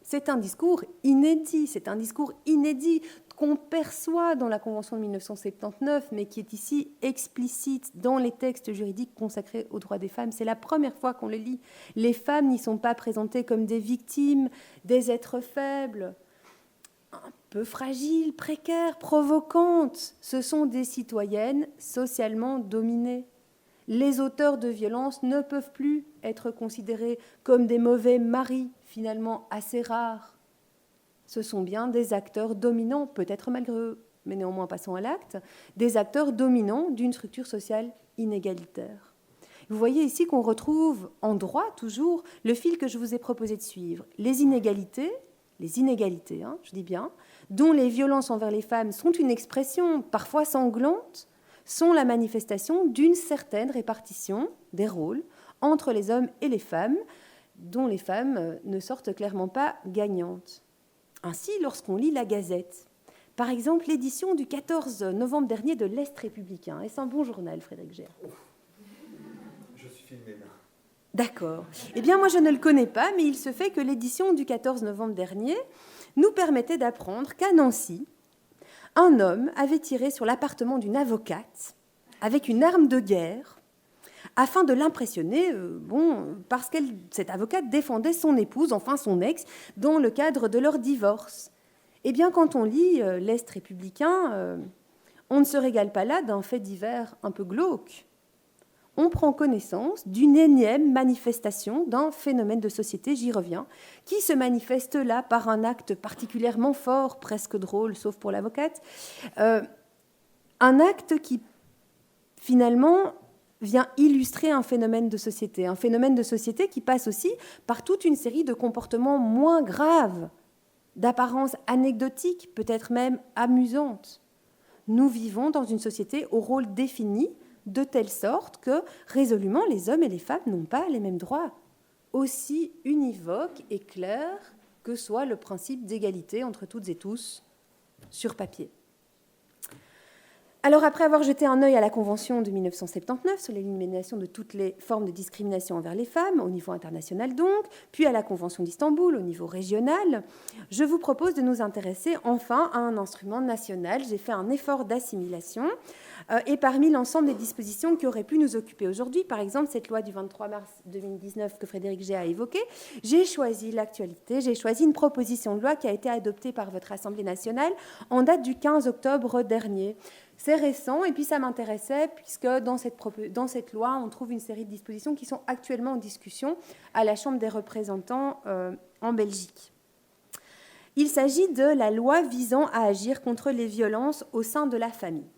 C'est un discours inédit qu'on perçoit dans la Convention de 1979, mais qui est ici explicite dans les textes juridiques consacrés aux droits des femmes. C'est la première fois qu'on le lit. Les femmes n'y sont pas présentées comme des victimes, des êtres faibles, un peu fragiles, précaires, provocantes. Ce sont des citoyennes socialement dominées. Les auteurs de violences ne peuvent plus être considérés comme des mauvais maris, finalement assez rares. Ce sont bien des acteurs dominants, peut-être malgré eux, mais néanmoins passons à l'acte, des acteurs dominants d'une structure sociale inégalitaire. Vous voyez ici qu'on retrouve en droit toujours le fil que je vous ai proposé de suivre. Les inégalités les inégalités, je dis bien, dont les violences envers les femmes sont une expression parfois sanglante, sont la manifestation d'une certaine répartition des rôles entre les hommes et les femmes, dont les femmes ne sortent clairement pas gagnantes. Ainsi, lorsqu'on lit la Gazette, par exemple l'édition du 14 novembre dernier de l'Est républicain, est-ce un bon journal, Frédéric Géa ? Je suis filmé là. D'accord. Eh bien, moi, je ne le connais pas, mais il se fait que l'édition du 14 novembre dernier nous permettait d'apprendre qu'à Nancy, un homme avait tiré sur l'appartement d'une avocate avec une arme de guerre afin de l'impressionner, parce que cette avocate défendait son épouse, enfin son ex, dans le cadre de leur divorce. Eh bien, quand on lit l'Est républicain, on ne se régale pas là d'un fait divers un peu glauque. On prend connaissance d'une énième manifestation d'un phénomène de société, j'y reviens, qui se manifeste là par un acte particulièrement fort, presque drôle, sauf pour l'avocate, un acte qui, finalement, vient illustrer un phénomène de société qui passe aussi par toute une série de comportements moins graves, d'apparence anecdotique, peut-être même amusante. Nous vivons dans une société au rôle défini, de telle sorte que, résolument, les hommes et les femmes n'ont pas les mêmes droits, aussi univoque et clair que soit le principe d'égalité entre toutes et tous sur papier. Alors, après avoir jeté un œil à la Convention de 1979 sur l'élimination de toutes les formes de discrimination envers les femmes, au niveau international donc, puis à la Convention d'Istanbul, au niveau régional, je vous propose de nous intéresser enfin à un instrument national. J'ai fait un effort d'assimilation, et parmi l'ensemble des dispositions qui auraient pu nous occuper aujourd'hui, par exemple cette loi du 23 mars 2019 que Frédéric Géa a évoquée, j'ai choisi l'actualité, j'ai choisi une proposition de loi qui a été adoptée par votre Assemblée nationale en date du 15 octobre dernier. C'est récent, et puis ça m'intéressait, puisque dans cette loi, on trouve une série de dispositions qui sont actuellement en discussion à la Chambre des représentants en Belgique. Il s'agit de la loi visant à agir contre les violences au sein de la famille.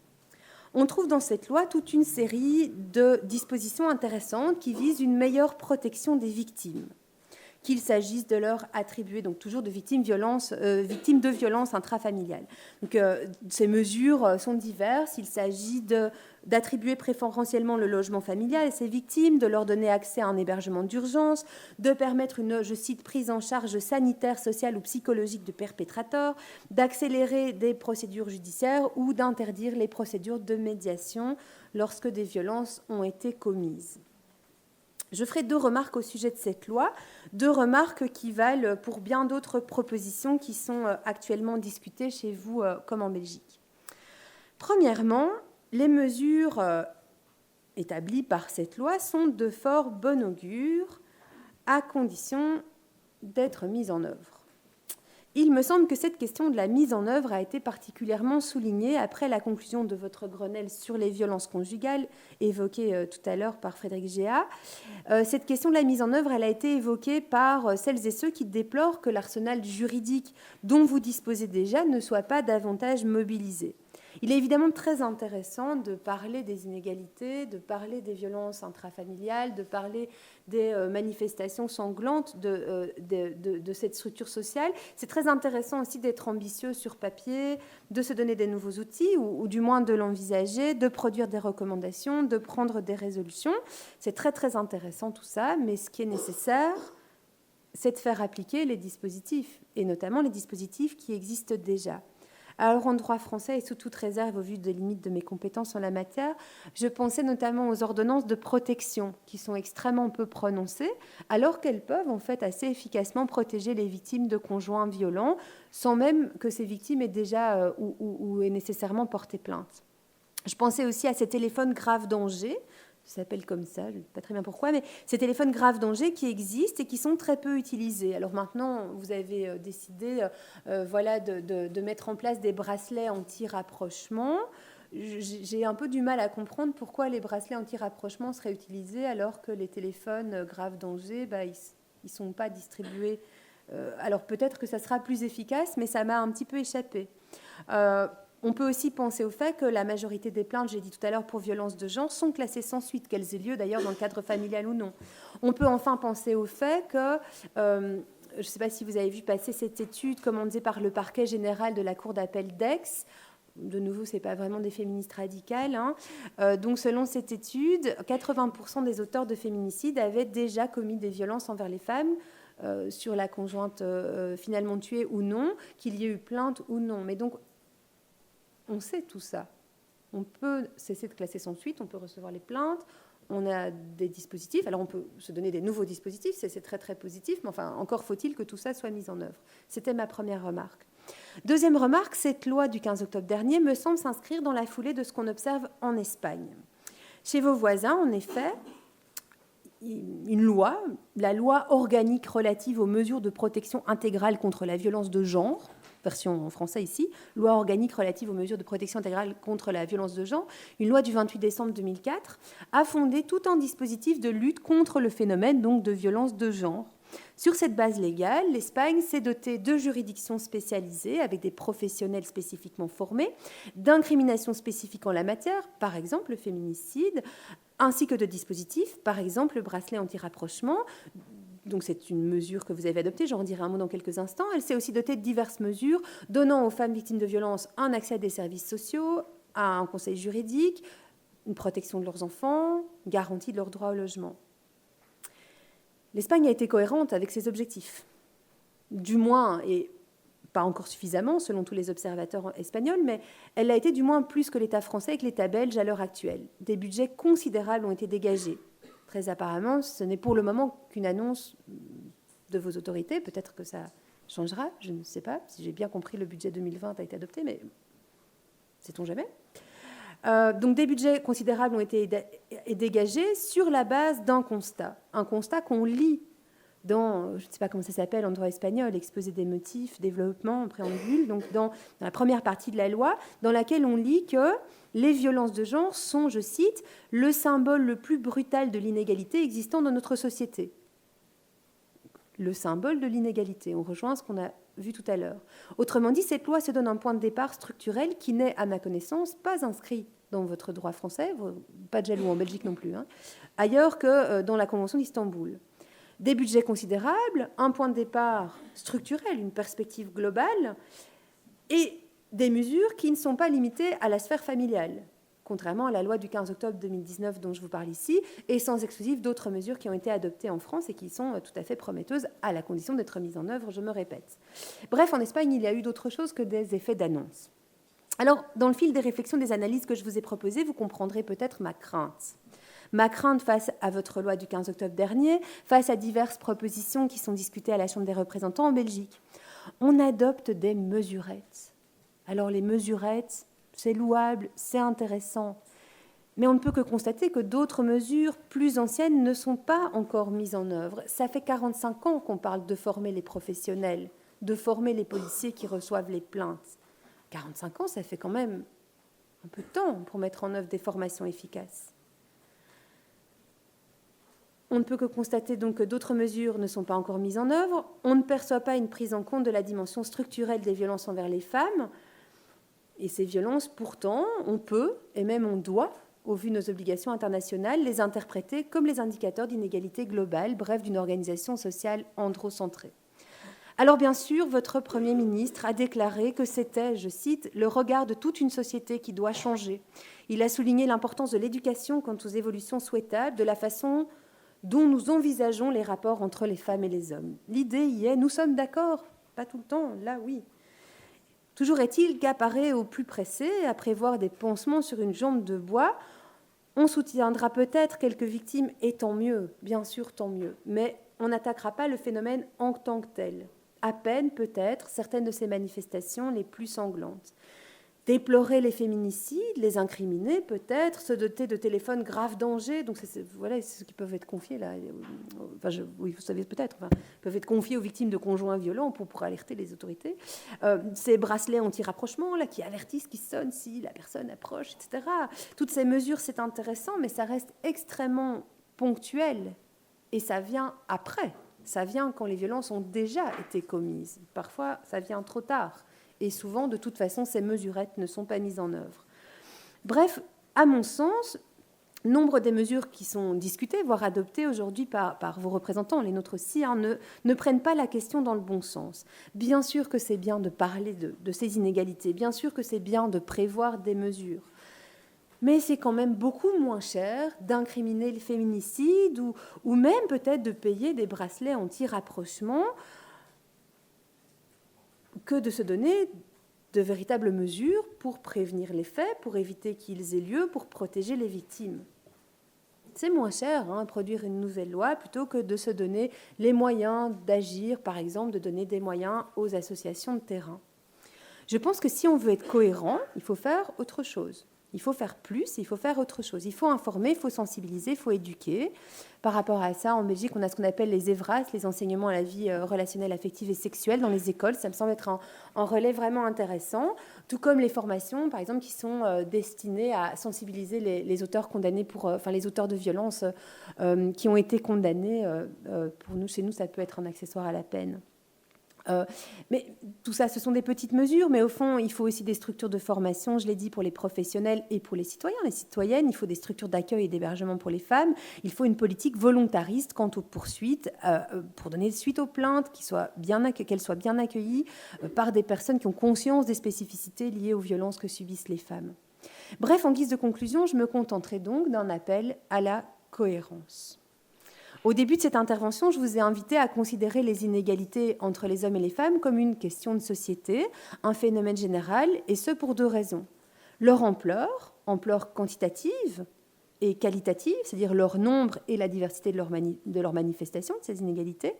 On trouve dans cette loi toute une série de dispositions intéressantes qui visent une meilleure protection des victimes, qu'il s'agisse de leur attribuer, donc toujours de victimes de violences intrafamiliales. Donc, ces mesures sont diverses. Il s'agit d'attribuer préférentiellement le logement familial à ces victimes, de leur donner accès à un hébergement d'urgence, de permettre une, je cite, prise en charge sanitaire, sociale ou psychologique de perpétrateurs, d'accélérer des procédures judiciaires ou d'interdire les procédures de médiation lorsque des violences ont été commises. Je ferai 2 remarques au sujet de cette loi, 2 remarques qui valent pour bien d'autres propositions qui sont actuellement discutées chez vous comme en Belgique. Premièrement, les mesures établies par cette loi sont de fort bon augure, à condition d'être mises en œuvre. Il me semble que cette question de la mise en œuvre a été particulièrement soulignée après la conclusion de votre Grenelle sur les violences conjugales, évoquée tout à l'heure par Frédéric Géa. Cette question de la mise en œuvre, elle a été évoquée par celles et ceux qui déplorent que l'arsenal juridique dont vous disposez déjà ne soit pas davantage mobilisé. Il est évidemment très intéressant de parler des inégalités, de parler des violences intrafamiliales, de parler des manifestations sanglantes de cette structure sociale. C'est très intéressant aussi d'être ambitieux sur papier, de se donner des nouveaux outils, ou du moins de l'envisager, de produire des recommandations, de prendre des résolutions. C'est très, très intéressant tout ça, mais ce qui est nécessaire, c'est de faire appliquer les dispositifs, et notamment les dispositifs qui existent déjà. Alors, en droit français, et sous toute réserve au vu des limites de mes compétences en la matière, je pensais notamment aux ordonnances de protection qui sont extrêmement peu prononcées, alors qu'elles peuvent en fait assez efficacement protéger les victimes de conjoints violents, sans même que ces victimes aient déjà ou aient nécessairement porté plainte. Je pensais aussi à ces téléphones grave danger, ça s'appelle comme ça, je ne sais pas très bien pourquoi, mais ces téléphones grave danger qui existent et qui sont très peu utilisés. Alors maintenant, vous avez décidé de mettre en place des bracelets anti-rapprochement. J'ai un peu du mal à comprendre pourquoi les bracelets anti-rapprochement seraient utilisés alors que les téléphones grave danger, ils ne sont pas distribués. Alors peut-être que ça sera plus efficace, mais ça m'a un petit peu échappé. On peut aussi penser au fait que la majorité des plaintes, j'ai dit tout à l'heure, pour violence de genre, sont classées sans suite, qu'elles aient lieu d'ailleurs dans le cadre familial ou non. On peut enfin penser au fait que je ne sais pas si vous avez vu passer cette étude commandée par le parquet général de la Cour d'appel d'Aix. De nouveau, ce n'est pas vraiment des féministes radicales. Donc, selon cette étude, 80% des auteurs de féminicides avaient déjà commis des violences envers les femmes, sur la conjointe finalement tuée ou non, qu'il y ait eu plainte ou non. Mais donc, on sait tout ça. On peut cesser de classer sans suite, on peut recevoir les plaintes, on a des dispositifs. Alors, on peut se donner des nouveaux dispositifs, c'est très, très positif, mais enfin, encore faut-il que tout ça soit mis en œuvre. C'était ma première remarque. Deuxième remarque, cette loi du 15 octobre dernier me semble s'inscrire dans la foulée de ce qu'on observe en Espagne. Chez vos voisins, en effet, une loi, la loi organique relative aux mesures de protection intégrale contre la violence de genre, version en français ici, loi organique relative aux mesures de protection intégrale contre la violence de genre, une loi du 28 décembre 2004, a fondé tout un dispositif de lutte contre le phénomène donc de violence de genre. Sur cette base légale, l'Espagne s'est dotée de juridictions spécialisées avec des professionnels spécifiquement formés, d'incriminations spécifiques en la matière, par exemple le féminicide, ainsi que de dispositifs, par exemple le bracelet anti-rapprochement. Donc c'est une mesure que vous avez adoptée, j'en dirai un mot dans quelques instants. Elle s'est aussi dotée de diverses mesures donnant aux femmes victimes de violences un accès à des services sociaux, à un conseil juridique, une protection de leurs enfants, une garantie de leur droit au logement. L'Espagne a été cohérente avec ses objectifs, du moins, et pas encore suffisamment selon tous les observateurs espagnols, mais elle l'a été du moins plus que l'État français et que l'État belge à l'heure actuelle. Des budgets considérables ont été dégagés. Très apparemment, ce n'est pour le moment qu'une annonce de vos autorités. Peut-être que ça changera, je ne sais pas. Si j'ai bien compris, le budget 2020 a été adopté, mais sait-on jamais ? Donc des budgets considérables ont été dégagés sur la base d'un constat. Un constat qu'on lit dans, je ne sais pas comment ça s'appelle en droit espagnol, exposé des motifs, développement, en préambule, donc dans la première partie de la loi, dans laquelle on lit que les violences de genre sont, je cite, le symbole le plus brutal de l'inégalité existant dans notre société. Le symbole de l'inégalité. On rejoint ce qu'on a vu tout à l'heure. Autrement dit, cette loi se donne un point de départ structurel qui n'est, à ma connaissance, pas inscrit dans votre droit français, pas de jaloux en Belgique non plus, ailleurs que dans la Convention d'Istanbul. Des budgets considérables, un point de départ structurel, une perspective globale, et des mesures qui ne sont pas limitées à la sphère familiale, contrairement à la loi du 15 octobre 2019 dont je vous parle ici, et sans exclusif d'autres mesures qui ont été adoptées en France et qui sont tout à fait prometteuses, à la condition d'être mises en œuvre, je me répète. Bref, en Espagne, il y a eu d'autres choses que des effets d'annonce. Alors, dans le fil des réflexions, des analyses que je vous ai proposées, vous comprendrez peut-être ma crainte. Ma crainte face à votre loi du 15 octobre dernier, face à diverses propositions qui sont discutées à la Chambre des représentants en Belgique. On adopte des mesurettes. Alors, les mesurettes, c'est louable, c'est intéressant. Mais on ne peut que constater que d'autres mesures plus anciennes ne sont pas encore mises en œuvre. Ça fait 45 ans qu'on parle de former les professionnels, de former les policiers qui reçoivent les plaintes. 45 ans, ça fait quand même un peu de temps pour mettre en œuvre des formations efficaces. On ne peut que constater donc que d'autres mesures ne sont pas encore mises en œuvre. On ne perçoit pas une prise en compte de la dimension structurelle des violences envers les femmes. Et ces violences, pourtant, on peut, et même on doit, au vu de nos obligations internationales, les interpréter comme les indicateurs d'inégalité globale, bref, d'une organisation sociale androcentrée. Alors bien sûr, votre Premier ministre a déclaré que c'était, je cite, « le regard de toute une société qui doit changer ». Il a souligné l'importance de l'éducation quant aux évolutions souhaitables, de la façon dont nous envisageons les rapports entre les femmes et les hommes. L'idée y est, nous sommes d'accord, pas tout le temps, là oui. Toujours est-il qu'apparaît au plus pressé, à prévoir des pansements sur une jambe de bois, on soutiendra peut-être quelques victimes, et tant mieux, bien sûr, tant mieux, mais on n'attaquera pas le phénomène en tant que tel. À peine, peut-être, certaines de ces manifestations les plus sanglantes. Déplorer les féminicides, les incriminer, peut-être, se doter de téléphones grave danger, donc voilà, c'est ce qui peuvent être confiés, là. Enfin, oui, vous savez peut-être, peuvent être confiés aux victimes de conjoints violents pour alerter les autorités. Ces bracelets anti-rapprochement, là, qui avertissent, qui sonnent si la personne approche, etc. Toutes ces mesures, c'est intéressant, mais ça reste extrêmement ponctuel, et ça vient après. Ça vient quand les violences ont déjà été commises. Parfois, ça vient trop tard. Et souvent, de toute façon, ces mesurettes ne sont pas mises en œuvre. Bref, à mon sens, Nombre des mesures qui sont discutées, voire adoptées aujourd'hui par vos représentants, les nôtres aussi, ne prennent pas la question dans le bon sens. Bien sûr que c'est bien de parler de ces inégalités, bien sûr que c'est bien de prévoir des mesures, mais c'est quand même beaucoup moins cher d'incriminer le féminicide ou même peut-être de payer des bracelets anti-rapprochement que de se donner de véritables mesures pour prévenir les faits, pour éviter qu'ils aient lieu, pour protéger les victimes. C'est moins cher, produire une nouvelle loi plutôt que de se donner les moyens d'agir, par exemple, de donner des moyens aux associations de terrain. Je pense que si on veut être cohérent, il faut faire autre chose. Il faut faire plus, il faut faire autre chose. Il faut informer, il faut sensibiliser, il faut éduquer. Par rapport à ça, en Belgique, on a ce qu'on appelle les EVRAS, les enseignements à la vie relationnelle, affective et sexuelle dans les écoles. Ça me semble être un relais vraiment intéressant. Tout comme les formations, par exemple, qui sont destinées à sensibiliser les auteurs condamnés les auteurs de violences qui ont été condamnés. Pour nous, chez nous, ça peut être un accessoire à la peine. Mais tout ça, ce sont des petites mesures, mais au fond, il faut aussi des structures de formation, je l'ai dit, pour les professionnels et pour les citoyens, les citoyennes. Il faut des structures d'accueil et d'hébergement pour les femmes. Il faut une politique volontariste quant aux poursuites, pour donner suite aux plaintes, qu'elles soient bien accueillies par des personnes qui ont conscience des spécificités liées aux violences que subissent les femmes. Bref, en guise de conclusion, je me contenterai donc d'un appel à la cohérence. Au début de cette intervention, je vous ai invité à considérer les inégalités entre les hommes et les femmes comme une question de société, un phénomène général, et ce pour deux raisons. Leur ampleur quantitative et qualitative, c'est-à-dire leur nombre et la diversité de leur manifestation, de ces inégalités.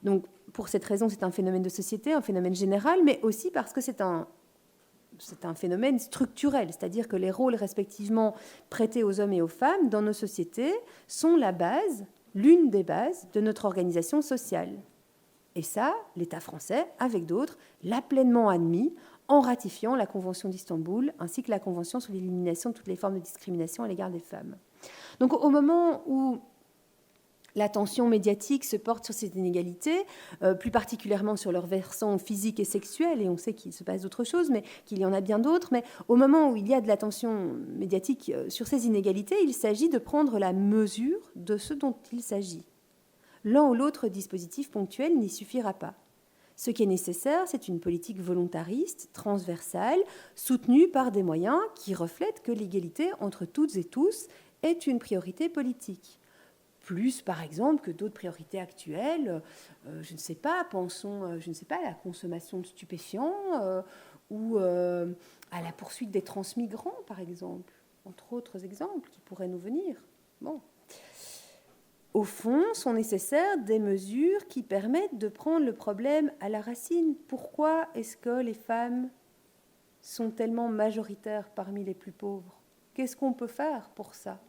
Donc, pour cette raison, c'est un phénomène de société, un phénomène général, mais aussi parce que c'est un phénomène structurel, c'est-à-dire que les rôles respectivement prêtés aux hommes et aux femmes dans nos sociétés sont l'une des bases de notre organisation sociale. Et ça, l'État français, avec d'autres, l'a pleinement admis en ratifiant la Convention d'Istanbul ainsi que la Convention sur l'élimination de toutes les formes de discrimination à l'égard des femmes. Donc au moment où l'attention médiatique se porte sur ces inégalités, plus particulièrement sur leur versant physique et sexuel, et on sait qu'il se passe d'autres choses, mais qu'il y en a bien d'autres, mais au moment où il y a de l'attention médiatique sur ces inégalités, il s'agit de prendre la mesure de ce dont il s'agit. L'un ou l'autre dispositif ponctuel n'y suffira pas. Ce qui est nécessaire, c'est une politique volontariste, transversale, soutenue par des moyens qui reflètent que l'égalité entre toutes et tous est une priorité politique. Plus, par exemple, que d'autres priorités actuelles, je ne sais pas, pensons, à la consommation de stupéfiants ou à la poursuite des transmigrants, par exemple, entre autres exemples qui pourraient nous venir. Bon. Au fond, sont nécessaires des mesures qui permettent de prendre le problème à la racine. Pourquoi est-ce que les femmes sont tellement majoritaires parmi les plus pauvres ? Qu'est-ce qu'on peut faire pour ça ?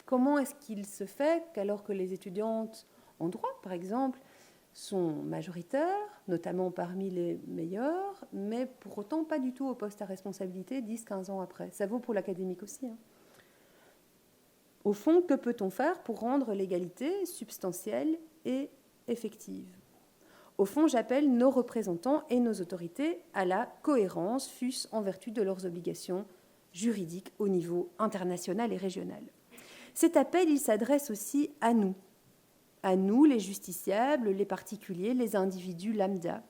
Comment est-ce qu'il se fait qu'alors que les étudiantes en droit, par exemple, sont majoritaires, notamment parmi les meilleures, mais pour autant pas du tout au poste à responsabilité 10-15 ans après ? Ça vaut pour l'académique aussi. Au fond, que peut-on faire pour rendre l'égalité substantielle et effective ? Au fond, j'appelle nos représentants et nos autorités à la cohérence, fût-ce en vertu de leurs obligations juridiques au niveau international et régional. Cet appel, il s'adresse aussi à nous, les justiciables, les particuliers, les individus lambda.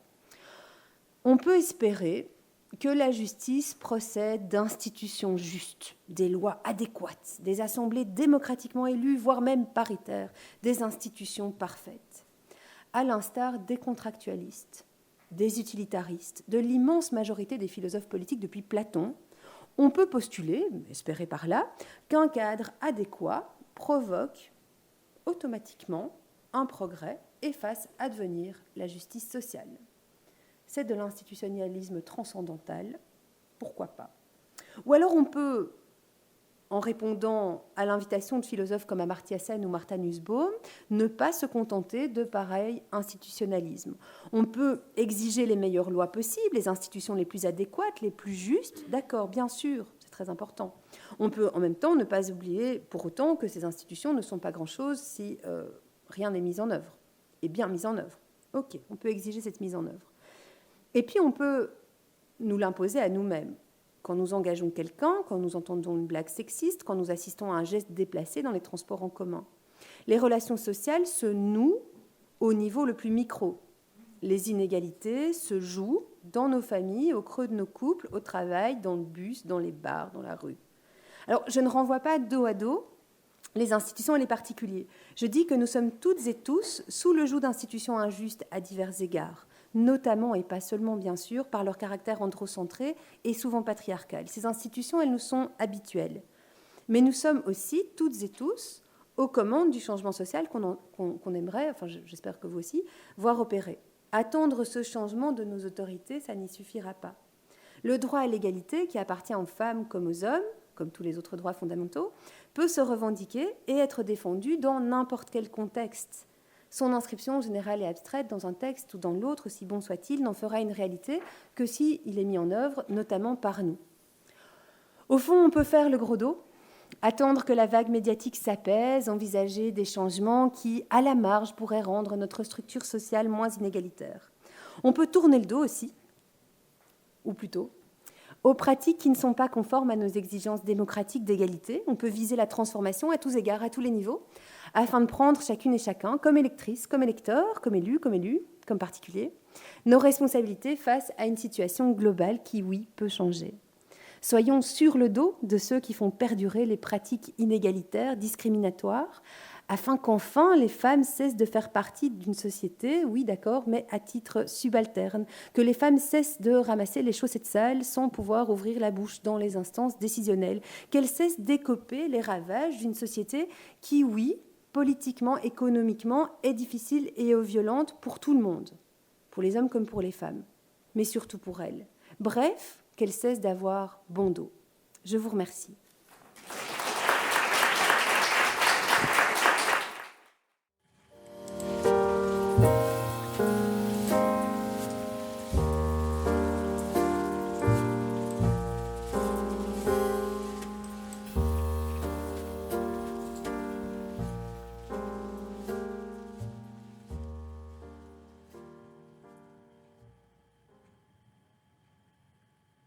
On peut espérer que la justice procède d'institutions justes, des lois adéquates, des assemblées démocratiquement élues, voire même paritaires, des institutions parfaites, à l'instar des contractualistes, des utilitaristes, de l'immense majorité des philosophes politiques depuis Platon. On peut postuler, espérer par là, qu'un cadre adéquat provoque automatiquement un progrès et fasse advenir la justice sociale. C'est de l'institutionnalisme transcendantal, pourquoi pas ? Ou alors on peut, en répondant à l'invitation de philosophes comme Amartya Sen ou Martha Nussbaum, ne pas se contenter de pareil institutionnalisme. On peut exiger les meilleures lois possibles, les institutions les plus adéquates, les plus justes, d'accord, bien sûr, c'est très important. On peut en même temps ne pas oublier pour autant que ces institutions ne sont pas grand-chose si rien n'est mis en œuvre, et bien mis en œuvre. Ok, on peut exiger cette mise en œuvre. Et puis on peut nous l'imposer à nous-mêmes. quand nous engageons quelqu'un, quand nous entendons une blague sexiste, quand nous assistons à un geste déplacé dans les transports en commun. Les relations sociales se nouent au niveau le plus micro. Les inégalités se jouent dans nos familles, au creux de nos couples, au travail, dans le bus, dans les bars, dans la rue. Alors, je ne renvoie pas dos à dos les institutions et les particuliers. Je dis que nous sommes toutes et tous sous le joug d'institutions injustes à divers égards, notamment et pas seulement, bien sûr, par leur caractère androcentré et souvent patriarcal. Ces institutions, elles nous sont habituelles. Mais nous sommes aussi, toutes et tous, aux commandes du changement social qu'on aimerait, enfin j'espère que vous aussi, voir opérer. Attendre ce changement de nos autorités, ça n'y suffira pas. Le droit à l'égalité, qui appartient aux femmes comme aux hommes, comme tous les autres droits fondamentaux, peut se revendiquer et être défendu dans n'importe quel contexte. Son inscription générale et abstraite dans un texte ou dans l'autre, si bon soit-il, n'en fera une réalité que s'il est mis en œuvre, notamment par nous. Au fond, on peut faire le gros dos, attendre que la vague médiatique s'apaise, envisager des changements qui, à la marge, pourraient rendre notre structure sociale moins inégalitaire. On peut tourner le dos aussi, ou plutôt, aux pratiques qui ne sont pas conformes à nos exigences démocratiques d'égalité. On peut viser la transformation à tous égards, à tous les niveaux, afin de prendre chacune et chacun, comme électrice, comme électeur, comme élu, comme particulier, nos responsabilités face à une situation globale qui, oui, peut changer. Soyons sur le dos de ceux qui font perdurer les pratiques inégalitaires, discriminatoires, afin qu'enfin les femmes cessent de faire partie d'une société, oui d'accord, mais à titre subalterne, que les femmes cessent de ramasser les chaussettes sales sans pouvoir ouvrir la bouche dans les instances décisionnelles, qu'elles cessent d'écoper les ravages d'une société qui, oui, politiquement, économiquement, est difficile et violente pour tout le monde, pour les hommes comme pour les femmes, mais surtout pour elles. Bref, qu'elles cessent d'avoir bon dos. Je vous remercie.